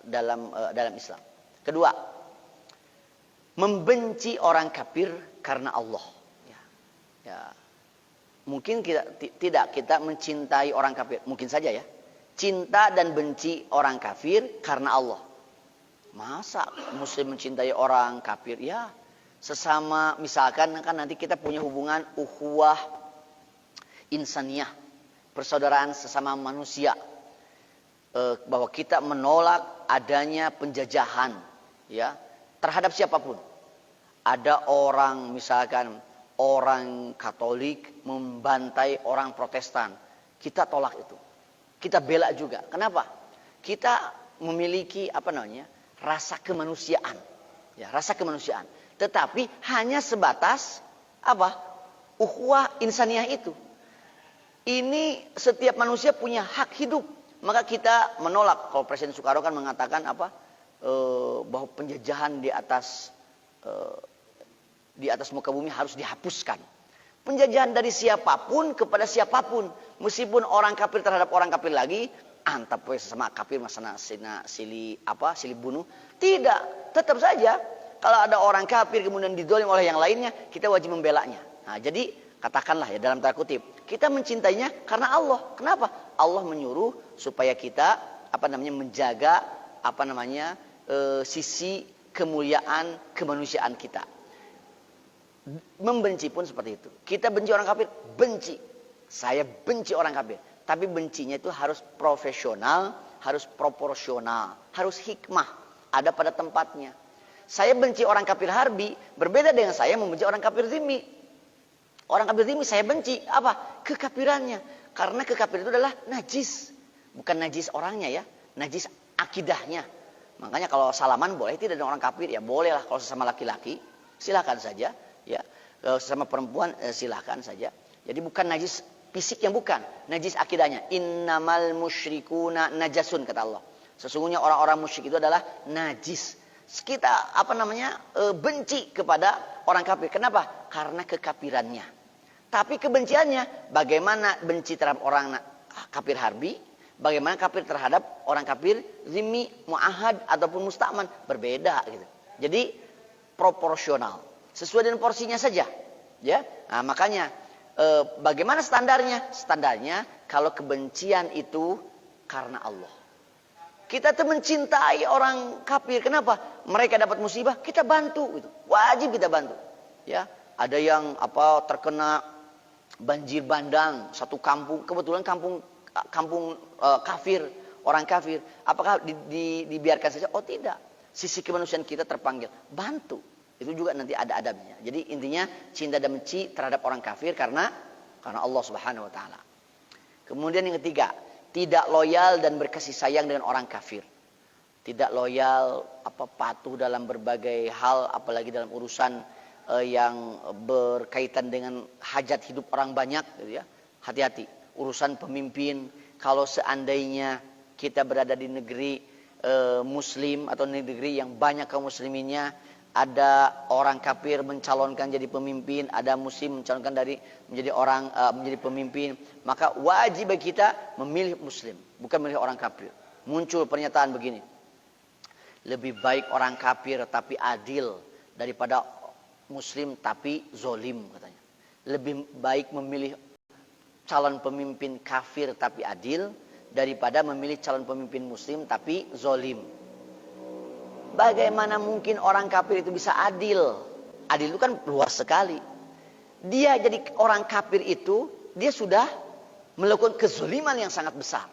dalam Islam. Kedua, membenci orang kafir karena Allah. Ya. Ya. Mungkin tidak kita mencintai orang kafir, mungkin saja ya. Cinta dan benci orang kafir karena Allah. Masa muslim mencintai orang kafir? Ya, sesama misalkan kan nanti kita punya hubungan ukhuwah insaniyah, persaudaraan sesama manusia. Bahwa kita menolak adanya penjajahan ya terhadap siapapun. Ada orang misalkan orang Katolik membantai orang Protestan, kita tolak itu. Kita bela juga. Kenapa? Kita memiliki rasa kemanusiaan. Ya, rasa kemanusiaan. Tetapi hanya sebatas ukhuwah insaniyah itu. Ini setiap manusia punya hak hidup. Maka kita menolak. Kalau Presiden Soekarno kan mengatakan bahwa penjajahan di atas muka bumi harus dihapuskan. Penjajahan dari siapapun kepada siapapun, meskipun orang kafir terhadap orang kafir lagi, antap sesama kafir masana silih bunuh. Tidak, tetap saja kalau ada orang kafir kemudian didolim oleh yang lainnya, kita wajib membelanya. Nah, jadi katakanlah ya dalam tanda kutip, kita mencintainya karena Allah. Kenapa? Allah menyuruh supaya kita menjaga sisi kemuliaan kemanusiaan kita. Membenci pun seperti itu. Kita benci orang kafir, benci. Saya benci orang kafir, tapi bencinya itu harus profesional, harus proporsional, harus hikmah, ada pada tempatnya. Saya benci orang kafir harbi, berbeda dengan saya membenci orang kafir zimmi. Orang kafir zimmi saya benci, kekafirannya. Karena kekafir itu adalah najis. Bukan najis orangnya ya, najis akidahnya. Makanya kalau salaman boleh tidak dengan orang kafir, ya boleh lah. Kalau sesama laki-laki, silakan saja. Ya, sesama perempuan silakan saja. Jadi bukan najis fisiknya, bukan. Najis akidahnya. Innamal musyrikuna najasun, kata Allah. Sesungguhnya orang-orang musyrik itu adalah najis. Kita benci kepada orang kafir. Kenapa? Karena kekafirannya. Tapi kebenciannya, bagaimana benci terhadap orang kafir harbi, bagaimana kafir terhadap orang kafir zimmi, mu'ahad ataupun musta'man, berbeda gitu. Jadi proporsional, sesuai dengan porsinya saja, ya. Nah, makanya bagaimana standarnya? Standarnya kalau kebencian itu karena Allah. Kita tuh mencintai orang kafir. Kenapa? Mereka dapat musibah, kita bantu gitu. Wajib kita bantu. Ya, ada yang terkena banjir bandang satu kampung, kebetulan kampung kafir, orang kafir. Apakah dibiarkan saja? Oh tidak. Sisi kemanusiaan kita terpanggil, bantu. Itu juga nanti ada adabnya. Jadi intinya cinta dan benci terhadap orang kafir karena Allah Subhanahu wa taala. Kemudian yang ketiga, tidak loyal dan berkasih sayang dengan orang kafir. Tidak loyal, patuh dalam berbagai hal, apalagi dalam urusan yang berkaitan dengan hajat hidup orang banyak, gitu ya. Hati-hati, urusan pemimpin. Kalau seandainya kita berada di negeri muslim atau negeri yang banyak kaum musliminnya, ada orang kafir mencalonkan jadi pemimpin, ada muslim mencalonkan menjadi pemimpin, maka wajib bagi kita memilih muslim, bukan memilih orang kafir. Muncul pernyataan begini, lebih baik orang kafir tapi adil daripada muslim tapi zolim, katanya. Lebih baik memilih calon pemimpin kafir tapi adil daripada memilih calon pemimpin muslim tapi zolim. Bagaimana mungkin orang kafir itu bisa adil? Adil itu kan luas sekali. Dia jadi orang kafir itu, dia sudah melakukan kezaliman yang sangat besar.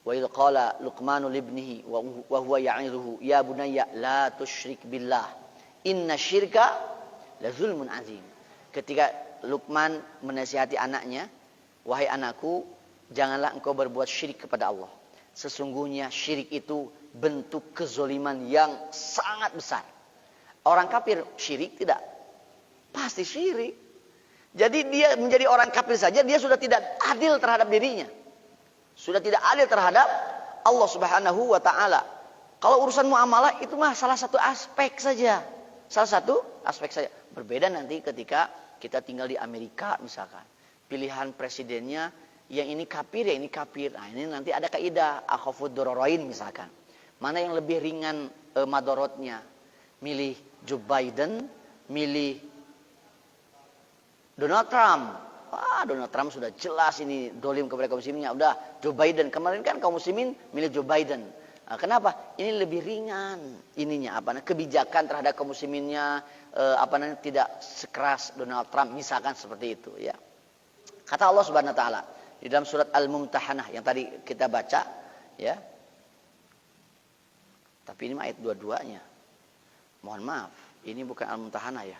Wa idh qala Luqmanu libnihi wa huwa ya'iduhu ya bunayya la tusyrik billah inna syirka la zulmun azim. Ketika Luqman menasihati anaknya, wahai anakku, janganlah engkau berbuat syirik kepada Allah. Sesungguhnya syirik itu bentuk kezoliman yang sangat besar. Orang kafir syirik tidak? Pasti syirik. Jadi dia menjadi orang kafir saja, dia sudah tidak adil terhadap dirinya. Sudah tidak adil terhadap Allah Subhanahu wa ta'ala. Kalau urusan muamalah itu mah salah satu aspek saja. Salah satu aspek saja. Berbeda nanti ketika kita tinggal di Amerika misalkan. Pilihan presidennya yang ini kafir, yang ini kafir. Nah ini nanti ada kaidah akhafud dororoin misalkan. Mana yang lebih ringan madorotnya. milih Joe Biden, milih Donald Trump. Donald Trump sudah jelas ini dolim kepada kaum musliminnya. Udah Joe Biden, kemarin kan kaum muslimin milih Joe Biden. Kenapa? Ini lebih ringan ininya kebijakan terhadap kaum musliminnya tidak sekeras Donald Trump misalkan seperti itu ya. Kata Allah Subhanahu wa taala di dalam surat Al-Mumtahanah yang tadi kita baca ya. Tapi ini ayat 22-nya. Mohon maaf, ini bukan Al-Mumtahanah ya.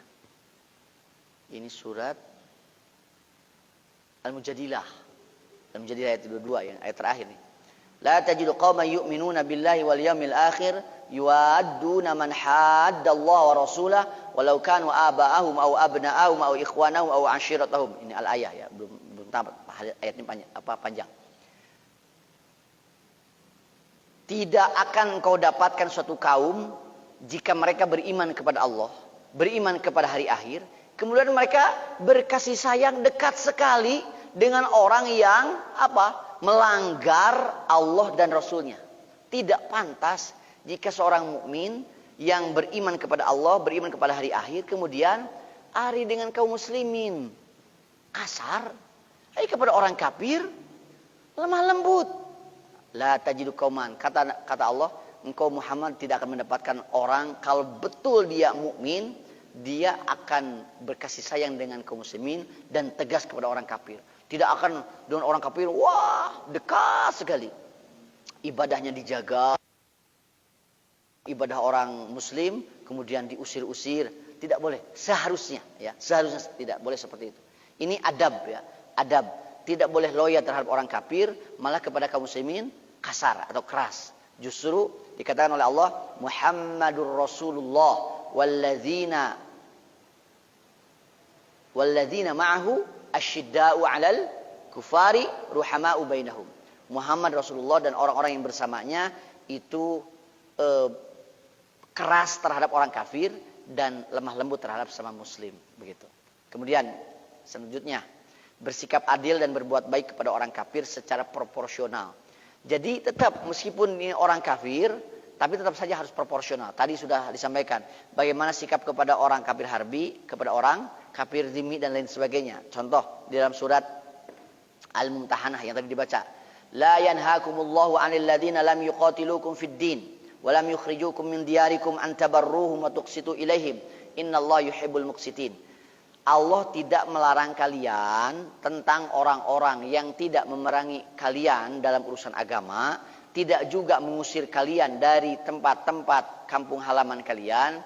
Ini surat Al-Mujadilah. Al-Mujadilah ayat 22 yang ayat terakhir nih. La tajidu qauman yu'minuna billahi wal yawmil akhir yuwadduna man haddallaha wa rasulahu walau kanu aba'ahum aw abna'ahum aw ikhwanahum aw ashiratahum. Ini al-ayah ya, belum tamat ayat ini panjang. Tidak akan kau dapatkan suatu kaum jika mereka beriman kepada Allah, beriman kepada hari akhir, kemudian mereka berkasih sayang dekat sekali dengan orang yang melanggar Allah dan Rasulnya. Tidak pantas jika seorang mukmin yang beriman kepada Allah, beriman kepada hari akhir, kemudian ari dengan kaum muslimin kasar, kepada orang kafir lemah lembut. La tajidu qauman, kata Allah, engkau Muhammad tidak akan mendapatkan orang kalau betul dia mukmin, dia akan berkasih sayang dengan kaum muslimin dan tegas kepada orang kafir. Tidak akan dengan orang kafir, dekat sekali. Ibadahnya dijaga. Ibadah orang muslim kemudian diusir-usir, tidak boleh. Seharusnya tidak boleh seperti itu. Ini adab ya, adab. Tidak boleh loyal terhadap orang kafir, malah kepada kaum muslimin kasar atau keras. Justru dikatakan oleh Allah, Muhammadur Rasulullah walladzina ma'ahu asyidda'u 'alal kufari ruhama'u bainahum. Muhammad Rasulullah dan orang-orang yang bersamanya itu keras terhadap orang kafir dan lemah lembut terhadap sesama muslim, begitu. Kemudian selanjutnya, bersikap adil dan berbuat baik kepada orang kafir secara proporsional. Jadi tetap meskipun ini orang kafir, tapi tetap saja harus proporsional. Tadi sudah disampaikan bagaimana sikap kepada orang kafir harbi, kepada orang kafir dhimmi dan lain sebagainya. Contoh di dalam surat Al-Mumtahanah yang tadi dibaca. La yanhakumullahu 'anil ladzina lam yuqatilukum fid din wa lam yukhrijukum min diyarikum an tabarruhum wa tuqsitu ilaihim. Innallaha yuhibbul muqsitin. Allah tidak melarang kalian tentang orang-orang yang tidak memerangi kalian dalam urusan agama, tidak juga mengusir kalian dari tempat-tempat kampung halaman kalian.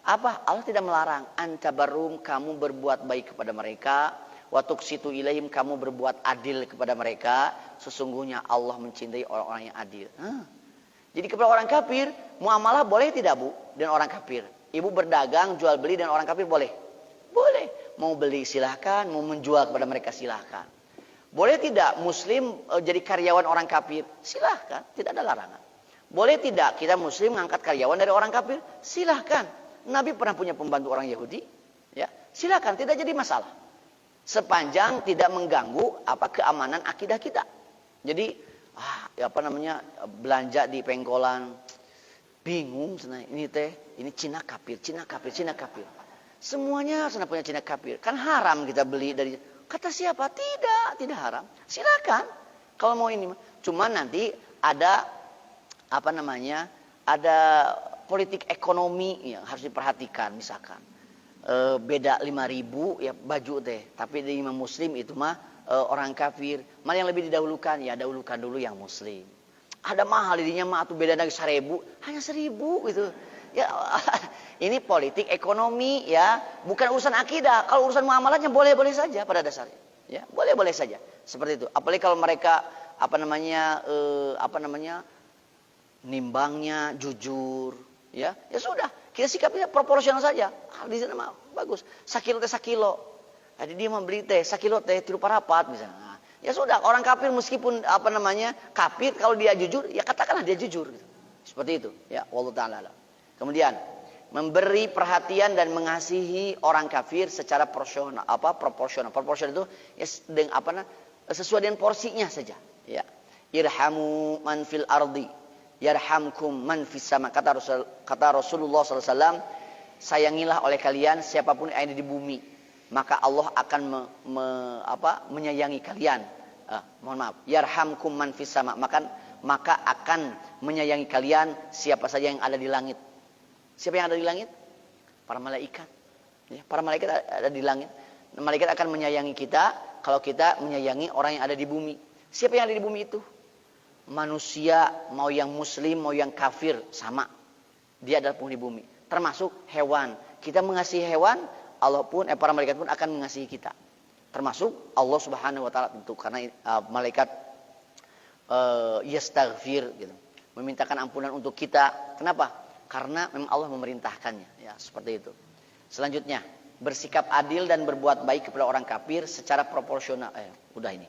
Allah tidak melarang, antabarum, kamu berbuat baik kepada mereka, wa tuqsitu ilaihim, kamu berbuat adil kepada mereka. Sesungguhnya Allah mencintai orang-orang yang adil. Jadi kepada orang kafir, muamalah boleh tidak Bu? Dan orang kafir. Ibu berdagang, jual beli dan orang kafir boleh? Boleh. Mau beli silahkan, mau menjual kepada mereka silahkan. Boleh tidak muslim jadi karyawan orang kafir? Silahkan, tidak ada larangan. Boleh tidak kita muslim mengangkat karyawan dari orang kafir? Silahkan. Nabi pernah punya pembantu orang Yahudi, ya. Silahkan, tidak jadi masalah. Sepanjang tidak mengganggu keamanan akidah kita. Jadi belanja di pengkolan bingung, ini Cina kafir. Semuanya sana punya Cina kafir. Kan haram kita beli dari, kata siapa? Tidak haram. Silakan. Kalau mau ini. Cuma nanti ada ada politik ekonomi yang harus diperhatikan. Misalkan beda 5.000 ya baju teh. Tapi di imam muslim itu orang kafir. Mana yang lebih didahulukan? Ya dahulukan dulu yang muslim. Ada mahal dirinya atau beda lagi 1.000. Hanya 1.000 gitu. Ya, ini politik ekonomi ya, bukan urusan akidah. Kalau urusan muamalahnya boleh-boleh saja pada dasarnya. Ya, boleh-boleh saja. Seperti itu. Apalagi kalau mereka nimbangnya jujur, ya sudah. Kita sikapnya proporsional saja. Di sana bagus. Sakilo. Jadi dia membeli teh, sakilo teh 3 parapat misalnya. Ya sudah, orang kafir meskipun kafir, kalau dia jujur, ya katakanlah dia jujur gitu. Seperti itu, ya, wallahu ta'ala. Kemudian memberi perhatian dan mengasihi orang kafir secara proporsional. Proporsional itu ya sesuai dengan porsinya saja. Ya. Irhamu man fil ardi yarhamkum man fis sama, kata Rasulullah SAW. sayangilah oleh kalian siapapun yang ada di bumi, maka Allah akan menyayangi kalian. Mohon maaf, yarhamkum man fis sama, maka akan menyayangi kalian siapa saja yang ada di langit. Siapa yang ada di langit? Para malaikat. Ya, para malaikat ada di langit. Malaikat akan menyayangi kita kalau kita menyayangi orang yang ada di bumi. Siapa yang ada di bumi itu? Manusia, mau yang muslim, mau yang kafir, sama. Dia adalah penghuni bumi. Termasuk hewan. Kita mengasihi hewan, Allah pun, para malaikat pun akan mengasihi kita. Termasuk Allah Subhanahu wa taala tentu, karena malaikat yastaghfir gitu. Memintakan ampunan untuk kita. Kenapa? Karena memang Allah memerintahkannya, ya, seperti itu. Selanjutnya, bersikap adil dan berbuat baik kepada orang kafir secara proporsional. Udah ini.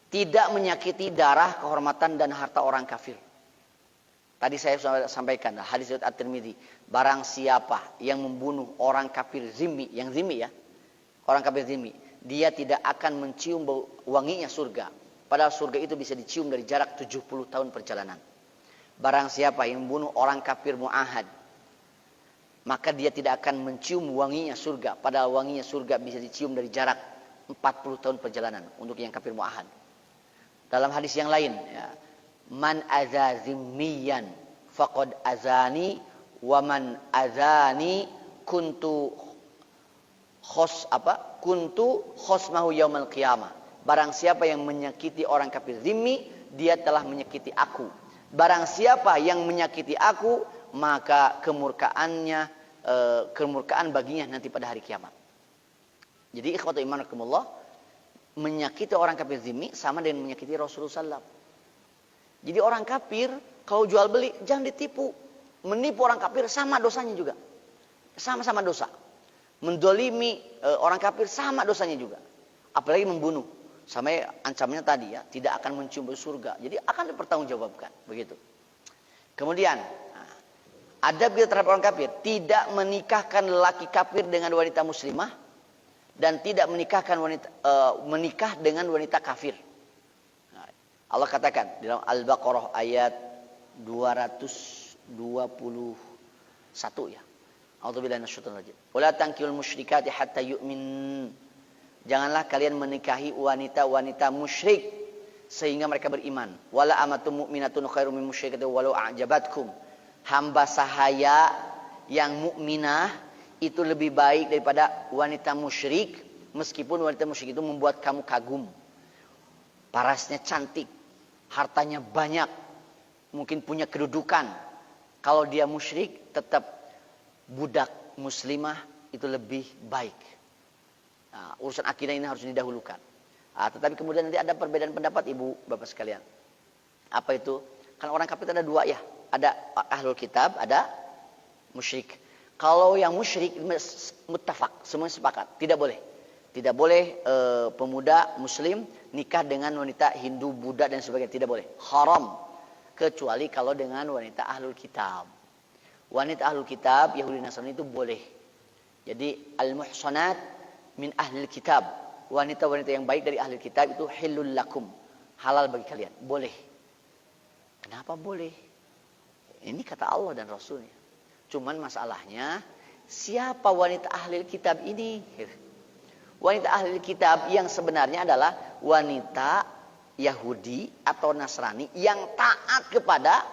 Tidak menyakiti darah, kehormatan dan harta orang kafir. Tadi saya sudah sampaikan hadis riwayat At-Tirmidzi, barang siapa yang membunuh orang kafir zimmi, yang zimmi ya, orang kafir zimmi, dia tidak akan mencium bau wanginya surga. Padahal surga itu bisa dicium dari jarak 70 tahun perjalanan. Barang siapa yang membunuh orang kafir mu'ahad, maka dia tidak akan mencium wanginya surga. Padahal wanginya surga bisa dicium dari jarak 40 tahun perjalanan untuk yang kafir mu'ahad. Dalam hadis yang lain, ya, man adza zimmiyan faqad azani wa man azani kuntu khosmahu yaumal qiyamah. Barang siapa yang menyakiti orang kafir zimmi, dia telah menyakiti aku. Barang siapa yang menyakiti aku, maka kemurkaan baginya nanti pada hari kiamat. Jadi ikhwatu iman rahimakumullah, menyakiti orang kafir zimmi sama dengan menyakiti Rasulullah SAW. Jadi orang kafir kalau jual beli jangan ditipu. Menipu orang kafir sama dosanya juga. Sama-sama dosa. Mendolimi orang kafir sama dosanya juga. Apalagi membunuh. Sama ancamannya tadi ya, tidak akan mencium bau surga. Jadi akan dipertanggungjawabkan, begitu. Kemudian, adab kita terhadap orang kafir, tidak menikahkan lelaki kafir dengan wanita muslimah dan tidak menikah dengan wanita kafir. Allah katakan di dalam Al-Baqarah ayat 221 ya. A'udzubillahi minasyaitonir rajim. Wala tankihul musyrikati hatta yu'min. Janganlah kalian menikahi wanita-wanita musyrik sehingga mereka beriman. Wala amatum mu'minatun khairum min musyrikatin walau a'jabatkum. Hamba sahaya yang mukminah itu lebih baik daripada wanita musyrik, meskipun wanita musyrik itu membuat kamu kagum. Parasnya cantik, hartanya banyak, mungkin punya kedudukan. Kalau dia musyrik, tetap budak muslimah itu lebih baik. Nah, urusan akidah ini harus didahulukan. Tetapi kemudian nanti ada perbedaan pendapat ibu bapak sekalian. Apa itu? Kan orang kafir ada dua ya. Ada ahlul kitab, ada musyrik. Kalau yang musyrik muttafaq, semua sepakat, tidak boleh. Tidak boleh pemuda muslim nikah dengan wanita Hindu, Buddha dan sebagainya, tidak boleh. Haram. Kecuali kalau dengan wanita ahlul kitab. Wanita ahlul kitab, Yahudi Nasrani itu boleh. Jadi al-muhsanat min ahlul kitab. Wanita-wanita yang baik dari ahlul kitab itu hilul lakum. Halal bagi kalian. Boleh. Kenapa boleh? Ini kata Allah dan Rasulnya. Cuman masalahnya, siapa wanita ahlul kitab ini? Wanita ahlul kitab yang sebenarnya adalah wanita Yahudi atau Nasrani yang taat kepada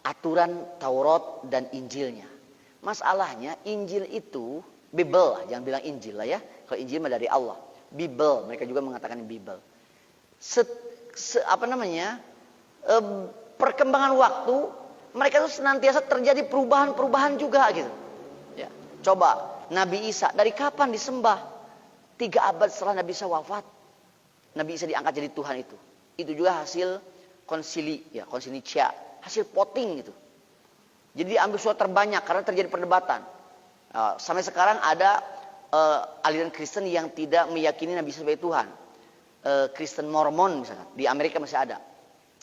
aturan Taurat dan Injilnya. Masalahnya Injil itu, Bible, jangan bilang Injil lah ya. Kalau Injil mah dari Allah. Bible, mereka juga mengatakan Bible. Perkembangan waktu, mereka itu senantiasa terjadi perubahan-perubahan juga gitu. Ya. Coba, Nabi Isa, dari kapan disembah? 3 abad setelah Nabi Isa wafat. Nabi Isa diangkat jadi Tuhan itu. Itu juga hasil konsili Cia, hasil voting gitu. Jadi diambil suara terbanyak karena terjadi perdebatan. Sampai sekarang ada aliran Kristen yang tidak meyakini Nabi Isa sebagai Tuhan. Kristen Mormon misalkan, di Amerika masih ada.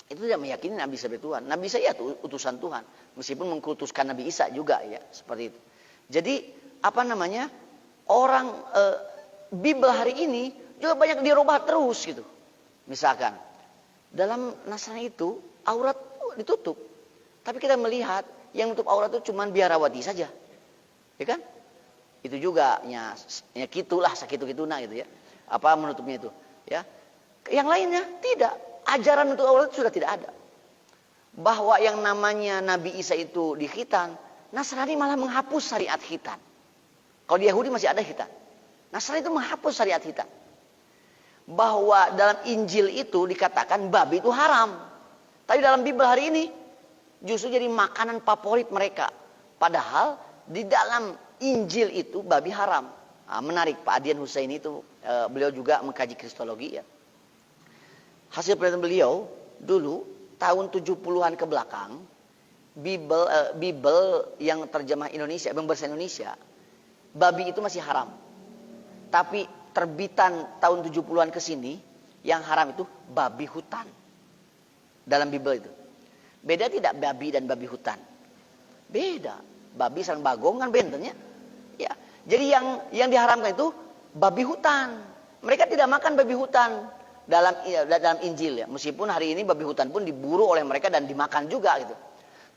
Itu tidak meyakini Nabi Isa sebagai Tuhan. Nabi Isa ya utusan Tuhan, meskipun mengkultuskan Nabi Isa juga ya, seperti itu. Jadi orang Bible hari ini juga banyak dirubah terus gitu. Misalkan dalam Nasrani itu aurat ditutup, tapi kita melihat yang menutup aurat itu cuma biarawati saja. Ya kan? Itu juga ya kitulah sakitu-kituna gitu ya. Apa menutupnya itu, ya. Yang lainnya tidak. Ajaran untuk Allah sudah tidak ada. Bahwa yang namanya Nabi Isa itu dikhitan, Nasrani malah menghapus syariat khitan. Kalau di Yahudi masih ada khitan. Nasrani itu menghapus syariat khitan. Bahwa dalam Injil itu dikatakan babi itu haram. Tapi dalam Bible hari ini justru jadi makanan favorit mereka. Padahal di dalam Injil itu babi haram. Nah, menarik, Pak Adian Hussein itu beliau juga mengkaji kristologi ya. Hasil penelitian beliau dulu tahun 70-an ke belakang, Bible yang terjemah Indonesia, yang berbahasa Indonesia, babi itu masih haram. Tapi terbitan tahun 70-an ke sini, yang haram itu babi hutan. Dalam Bible itu. Beda tidak babi dan babi hutan? Beda. Babi sareng bagong kan bentennya. Ya. Jadi yang diharamkan itu babi hutan. Mereka tidak makan babi hutan dalam Injil ya. Meskipun hari ini babi hutan pun diburu oleh mereka dan dimakan juga gitu.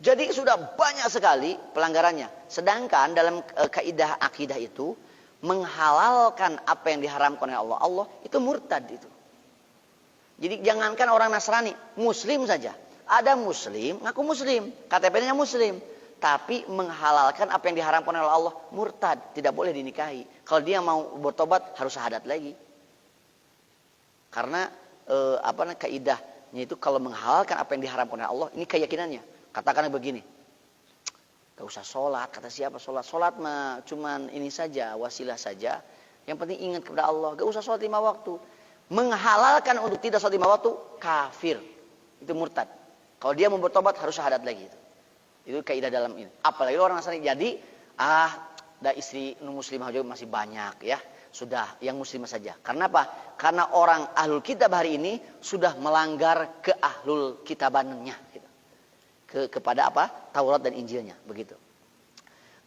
Jadi sudah banyak sekali pelanggarannya. Sedangkan dalam kaidah akidah itu menghalalkan apa yang diharamkan oleh Allah. Allah itu murtad itu. Jadi jangankan orang Nasrani, Muslim saja. Ada Muslim, ngaku Muslim, KTP-nya Muslim. Tapi menghalalkan apa yang diharamkan oleh Allah, murtad. Tidak boleh dinikahi. Kalau dia mau bertobat, harus syahadat lagi. Karena kaidahnya itu kalau menghalalkan apa yang diharamkan oleh Allah, ini keyakinannya. Katakanlah begini, gak usah sholat, kata siapa sholat? Sholat mah cuman ini saja, wasilah saja. Yang penting ingat kepada Allah, gak usah sholat 5 waktu. Menghalalkan untuk tidak sholat 5 waktu, kafir. Itu murtad. Kalau dia mau bertobat harus syahadat lagi. Itu kaidah dalam ini. Apalagi orang Nasrani. Jadi, ada istri muslimah juga masih banyak ya. Sudah, yang muslimah saja. Karena apa? Karena orang ahlul kitab hari ini sudah melanggar ke ahlul kitabannya. Gitu. Kepada apa? Taurat dan Injilnya. Begitu.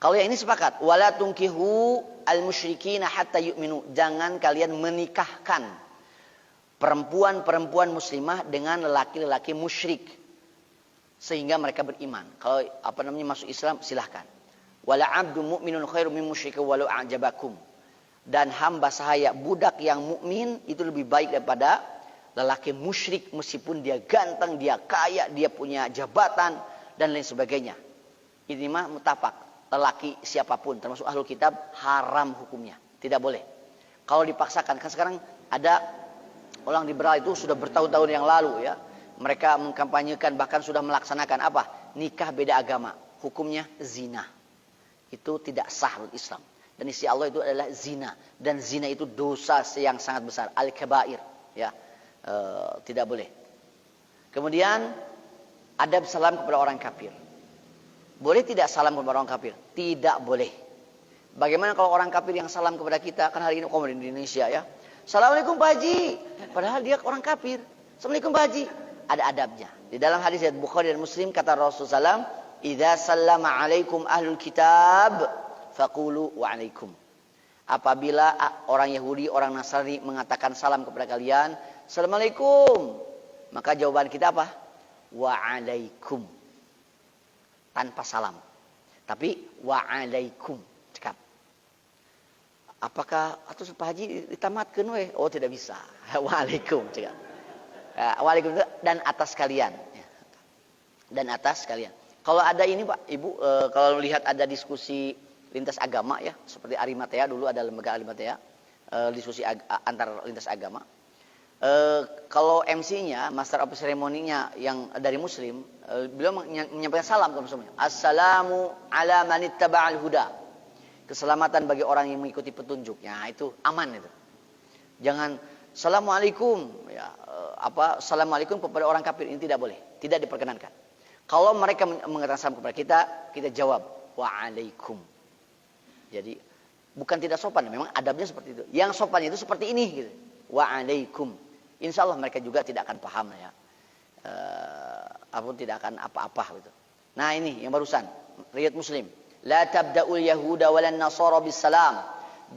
Kalau yang ini sepakat. Wala tunkihu al-musyrikina hatta yu'minu. Jangan kalian menikahkan perempuan-perempuan muslimah dengan lelaki-lelaki musyrik sehingga mereka beriman. Kalau masuk Islam silahkan. Wala 'abdun mu'minun khairum min musyrikin walau a'jabakum. Dan hamba sahaya budak yang mukmin itu lebih baik daripada lelaki musyrik meskipun dia ganteng, dia kaya, dia punya jabatan dan lain sebagainya. Ini mah mutafak. Lelaki siapapun termasuk ahlul kitab haram hukumnya. Tidak boleh. Kalau dipaksakan, kan sekarang ada orang liberal itu sudah bertahun-tahun yang lalu ya. Mereka mengkampanyekan bahkan sudah melaksanakan apa? Nikah beda agama. Hukumnya zina. Itu tidak sah menurut Islam. Dan isi Allah itu adalah zina. Dan zina itu dosa yang sangat besar. Al-kabair. Ya. Tidak boleh. Kemudian adab salam kepada orang kafir. Boleh tidak salam kepada orang kafir? Tidak boleh. Bagaimana kalau orang kafir yang salam kepada kita? Kan hari ini di Indonesia ya. Assalamualaikum Pak Haji. Padahal dia orang kafir. Assalamualaikum Pak Haji. Ada adabnya. Di dalam hadis riwayat Bukhari dan Muslim kata Rasulullah SAW, "Idza sallama 'alaikum ahlul kitab, faqulu wa 'alaikum." Apabila orang Yahudi, orang Nasrani mengatakan salam kepada kalian, "Assalamualaikum." Maka jawaban kita apa? Wa 'alaikum. Tanpa salam. Tapi wa 'alaikum. Cekap. Apakah atau Pak Haji ditamatkan weh? Oh tidak bisa. Waalaikum. Waalaikum dan atas kalian. Dan atas kalian. Kalau ada ini Pak, Ibu, kalau lihat ada diskusi lintas agama ya, seperti Arimatea dulu ada lembaga Arimatea, diskusi antar lintas agama. Kalau MC-nya, Master of Ceremony-nya yang dari Muslim, beliau menyampaikan salam kepada semuanya. Assalamu ala manittaba'al huda. Keselamatan bagi orang yang mengikuti petunjuknya, itu aman itu. Jangan assalamualaikum ya, assalamualaikum kepada orang kafir, ini tidak boleh, tidak diperkenankan. Kalau mereka mengatakan salam kepada kita, kita jawab waalaikum. Jadi bukan tidak sopan, memang adabnya seperti itu. Yang sopan itu seperti ini gitu. Waalaikum. Insya Allah mereka juga tidak akan paham ya. Tidak akan apa-apa gitu. Nah ini yang barusan riwayat Muslim. La tabda'ul yahuda walan nasara bis salam.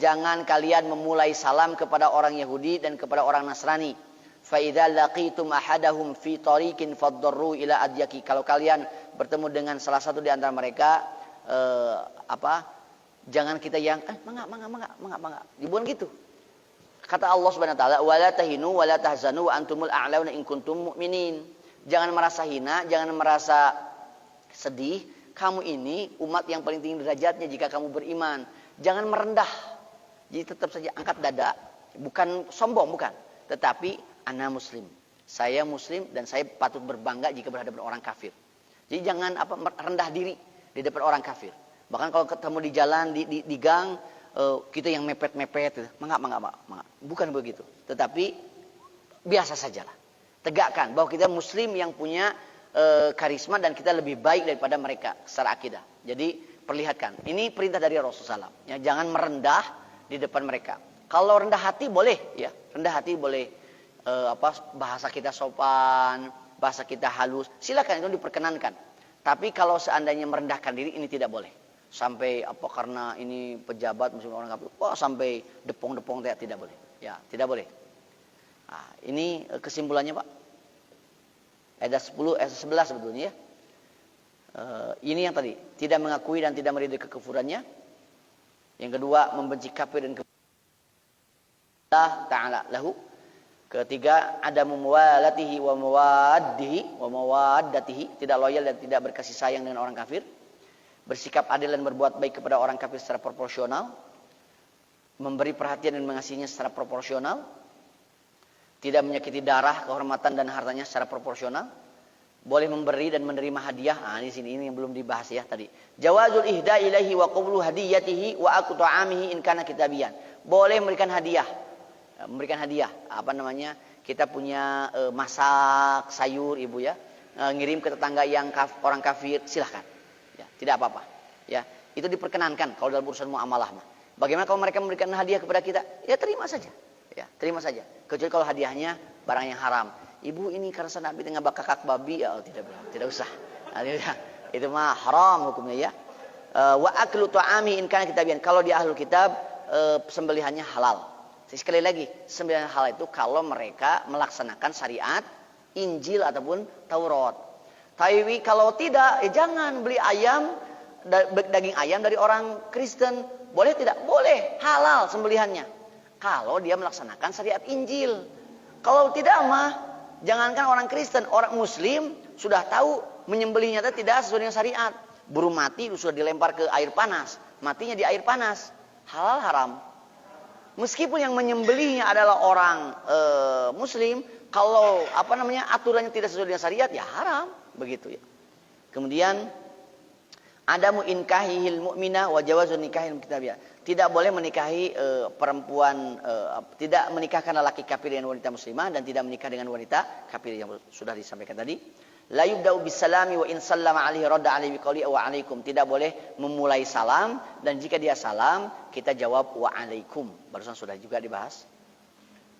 Jangan kalian memulai salam kepada orang Yahudi dan kepada orang Nasrani. Fa idza laqitum ahadahum fi tariqin faddarru ila adyaki. Kalau kalian bertemu dengan salah satu di antara mereka Jangan kita yang mangga. Bukan gitu. Kata Allah Subhanahu wa taala, "Wala tahinu wala tahzanu wa antumul a'launa in kuntum mu'minin." Jangan merasa hina, jangan merasa sedih. Kamu ini umat yang paling tinggi derajatnya jika kamu beriman. Jangan merendah. Jadi tetap saja angkat dada. Bukan sombong, bukan. Tetapi ana muslim. Saya muslim dan saya patut berbangga jika berhadapan orang kafir. Jadi jangan rendah diri di depan orang kafir. Bahkan kalau ketemu di jalan, di gang, kita yang mepet-mepet, mangga. Bukan begitu. Tetapi biasa sajalah. Tegakkan bahwa kita muslim yang punya karisma dan kita lebih baik daripada mereka secara akidah. Jadi perlihatkan. Ini perintah dari Rasulullah SAW. Ya, jangan merendah di depan mereka. Kalau rendah hati boleh, ya. Rendah hati boleh. Bahasa kita sopan, bahasa kita halus. Silakan, itu diperkenankan. Tapi kalau seandainya merendahkan diri, ini tidak boleh. Sampai karena ini pejabat muslim orang kafir, sampai depong-depong tidak boleh. Ya, tidak boleh. Nah, ini kesimpulannya, Pak. Ayat 10, ayat 11 sebetulnya ya. Ini yang tadi, tidak mengakui dan tidak meridai kekufurannya. Yang kedua, membenci kafir dan Allah Ta'ala lahu. Ketiga, ada muwalatihi wa mawaddatihi, tidak loyal dan tidak berkasih sayang dengan orang kafir. Bersikap adil dan berbuat baik kepada orang kafir secara proporsional. Memberi perhatian dan mengasihinya secara proporsional. Tidak menyakiti darah, kehormatan dan hartanya secara proporsional. Boleh memberi dan menerima hadiah. Di sini ini yang belum dibahas ya tadi. Jawazul ihda ilaihi wa qablu hadiyatihi wa aku ta'amihi in kana kitabiyan. Boleh memberikan hadiah. Memberikan hadiah. Kita punya masak sayur ibu ya. Ngirim ke tetangga yang orang kafir, silahkan. Ya, tidak apa-apa. Ya, itu diperkenankan kalau dalam urusan muamalah mah. Bagaimana kalau mereka memberikan hadiah kepada kita? Ya terima saja. Ya, terima saja. Kecuali kalau hadiahnya barang yang haram. Ibu ini karena Nabi tengah bakar kakak babi, ya tidak usah. Nah, itu mah haram hukumnya ya. Wa aklu ta'ami in kana kitabiyan. Kalau di ahlul kitab sembelihannya halal. Sekali lagi, sembelihan halal itu kalau mereka melaksanakan syariat Injil ataupun Taurat. Tapi kalau tidak, jangan beli ayam, daging ayam dari orang Kristen. Boleh tidak? Boleh, halal sembelihannya. Kalau dia melaksanakan syariat Injil. Kalau tidak mah, jangankan orang Kristen, orang Muslim sudah tahu menyembelihnya tidak sesuai dengan syariat. Burung mati sudah dilempar ke air panas, matinya di air panas. Halal haram. Meskipun yang menyembelihnya adalah orang Muslim, kalau aturannya tidak sesuai dengan syariat, ya haram, begitu ya. Kemudian adamu inkahihil mu'mina wa jawazun nikahil kitabiyah. Tidak boleh menikahi perempuan, tidak menikahkan lelaki kafir dengan wanita muslimah dan tidak menikah dengan wanita kafir yang sudah disampaikan tadi. La yubda'u bisalami wa in sallama alaihi radda alaihi biqauli wa alaikum. Tidak boleh memulai salam dan jika dia salam kita jawab wa alaikum. Barusan sudah juga dibahas.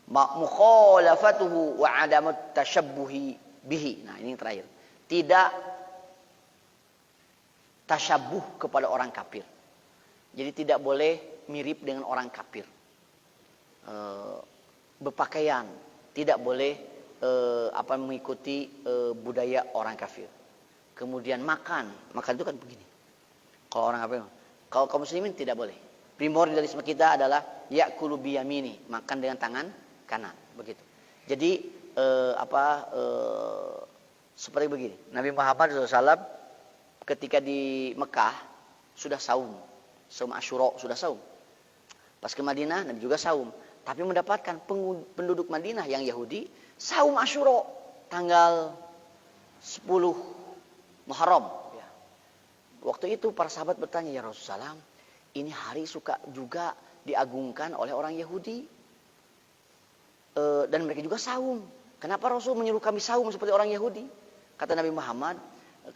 Mukhalafatuhu wa adamut tashabbuhi bihi. Nah, ini yang terakhir. Tidak tasyabuh kepada orang kafir. Jadi tidak boleh mirip dengan orang kafir. Berpakaian tidak boleh mengikuti budaya orang kafir. Kemudian makan itu kan begini. Kalau orang kafir, kalau kaum muslimin tidak boleh. Primordialisme kita adalah ya'kulu biyamini, makan dengan tangan kanan, begitu. Jadi seperti begini. Nabi Muhammad SAW ketika di Mekah sudah saum Asyura sudah saum. Pas ke Madinah Nabi juga saum. Tapi mendapatkan penduduk Madinah yang Yahudi saum Asyura tanggal 10 Muharram. Ya. Waktu itu para sahabat bertanya, ya Rasulullah, ini hari suka juga diagungkan oleh orang Yahudi. Dan mereka juga saum. Kenapa Rasul menyuruh kami saum seperti orang Yahudi? Kata Nabi Muhammad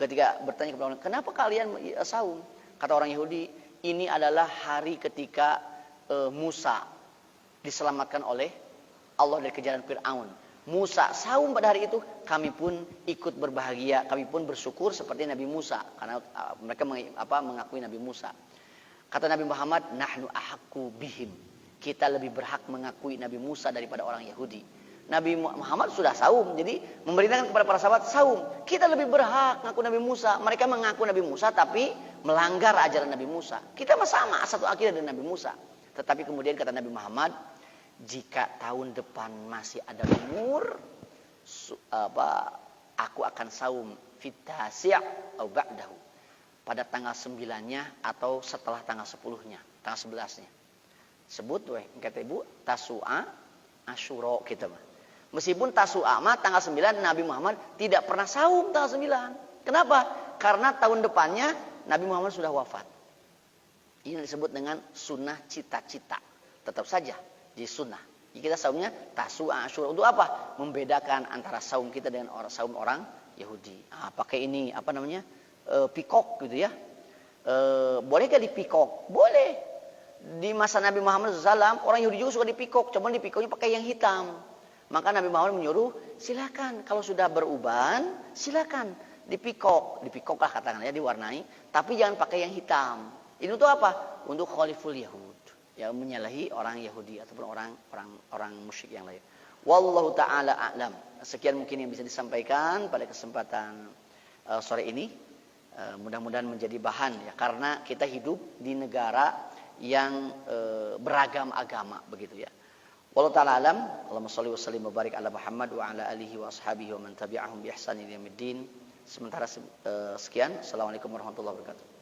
ketika bertanya kepada orang, kenapa kalian saum? Kata orang Yahudi, ini adalah hari ketika Musa diselamatkan oleh Allah dari kejaran Fir'aun. Musa saum pada hari itu, kami pun ikut berbahagia, kami pun bersyukur seperti Nabi Musa karena mereka mengakui Nabi Musa. Kata Nabi Muhammad, nahnu ahaqqu bihim. Kita lebih berhak mengakui Nabi Musa daripada orang Yahudi. Nabi Muhammad sudah saum, jadi memberitakan kepada para sahabat saum. Kita lebih berhak mengaku Nabi Musa. Mereka mengaku Nabi Musa tapi melanggar ajaran Nabi Musa. Kita sama satu akidah dengan Nabi Musa. Tetapi kemudian kata Nabi Muhammad, jika tahun depan masih ada umur, aku akan saum fitasi' atau ba'dahu. Pada tanggal 9-nya atau setelah tanggal 10-nya, tanggal 11-nya. Sebut weh, kata Ibu, Tasu'a, Asyura kita mah. Meskipun Tasu'a mah tanggal 9 Nabi Muhammad tidak pernah saum tanggal 9. Kenapa? Karena tahun depannya Nabi Muhammad sudah wafat. Ini disebut dengan sunnah cita-cita. Tetap saja di sunnah. Kita saumnya Tasu'a, Asyura. Untuk apa? Membedakan antara saum kita dengan saum orang Yahudi. Pakai ini apa namanya? Pikok gitu ya. Bolehkah dipikok? Boleh. Di masa Nabi Muhammad SAW orang Yahudi juga suka dipikok, cuman dipikoknya pakai yang hitam. Maka Nabi Muhammad menyuruh, silakan kalau sudah beruban, silakan dipikok lah katakanlah ya, diwarnai, tapi jangan pakai yang hitam. Ini untuk apa? Untuk khaliful Yahud, ya, menyalahi orang Yahudi ataupun orang musyrik yang lain. Wallahu taala a'lam. Sekian mungkin yang bisa disampaikan pada kesempatan sore ini. Mudah-mudahan menjadi bahan ya, karena kita hidup di negara yang beragam agama begitu ya. Wallahu ta'ala alam. Allahumma shalli wa sallim wa barik ala Muhammad wa ala alihi wa ashabihi wa man tabi'ahum bi ihsan ila yaumiddin. Sementara sekian. Assalamualaikum warahmatullahi wabarakatuh.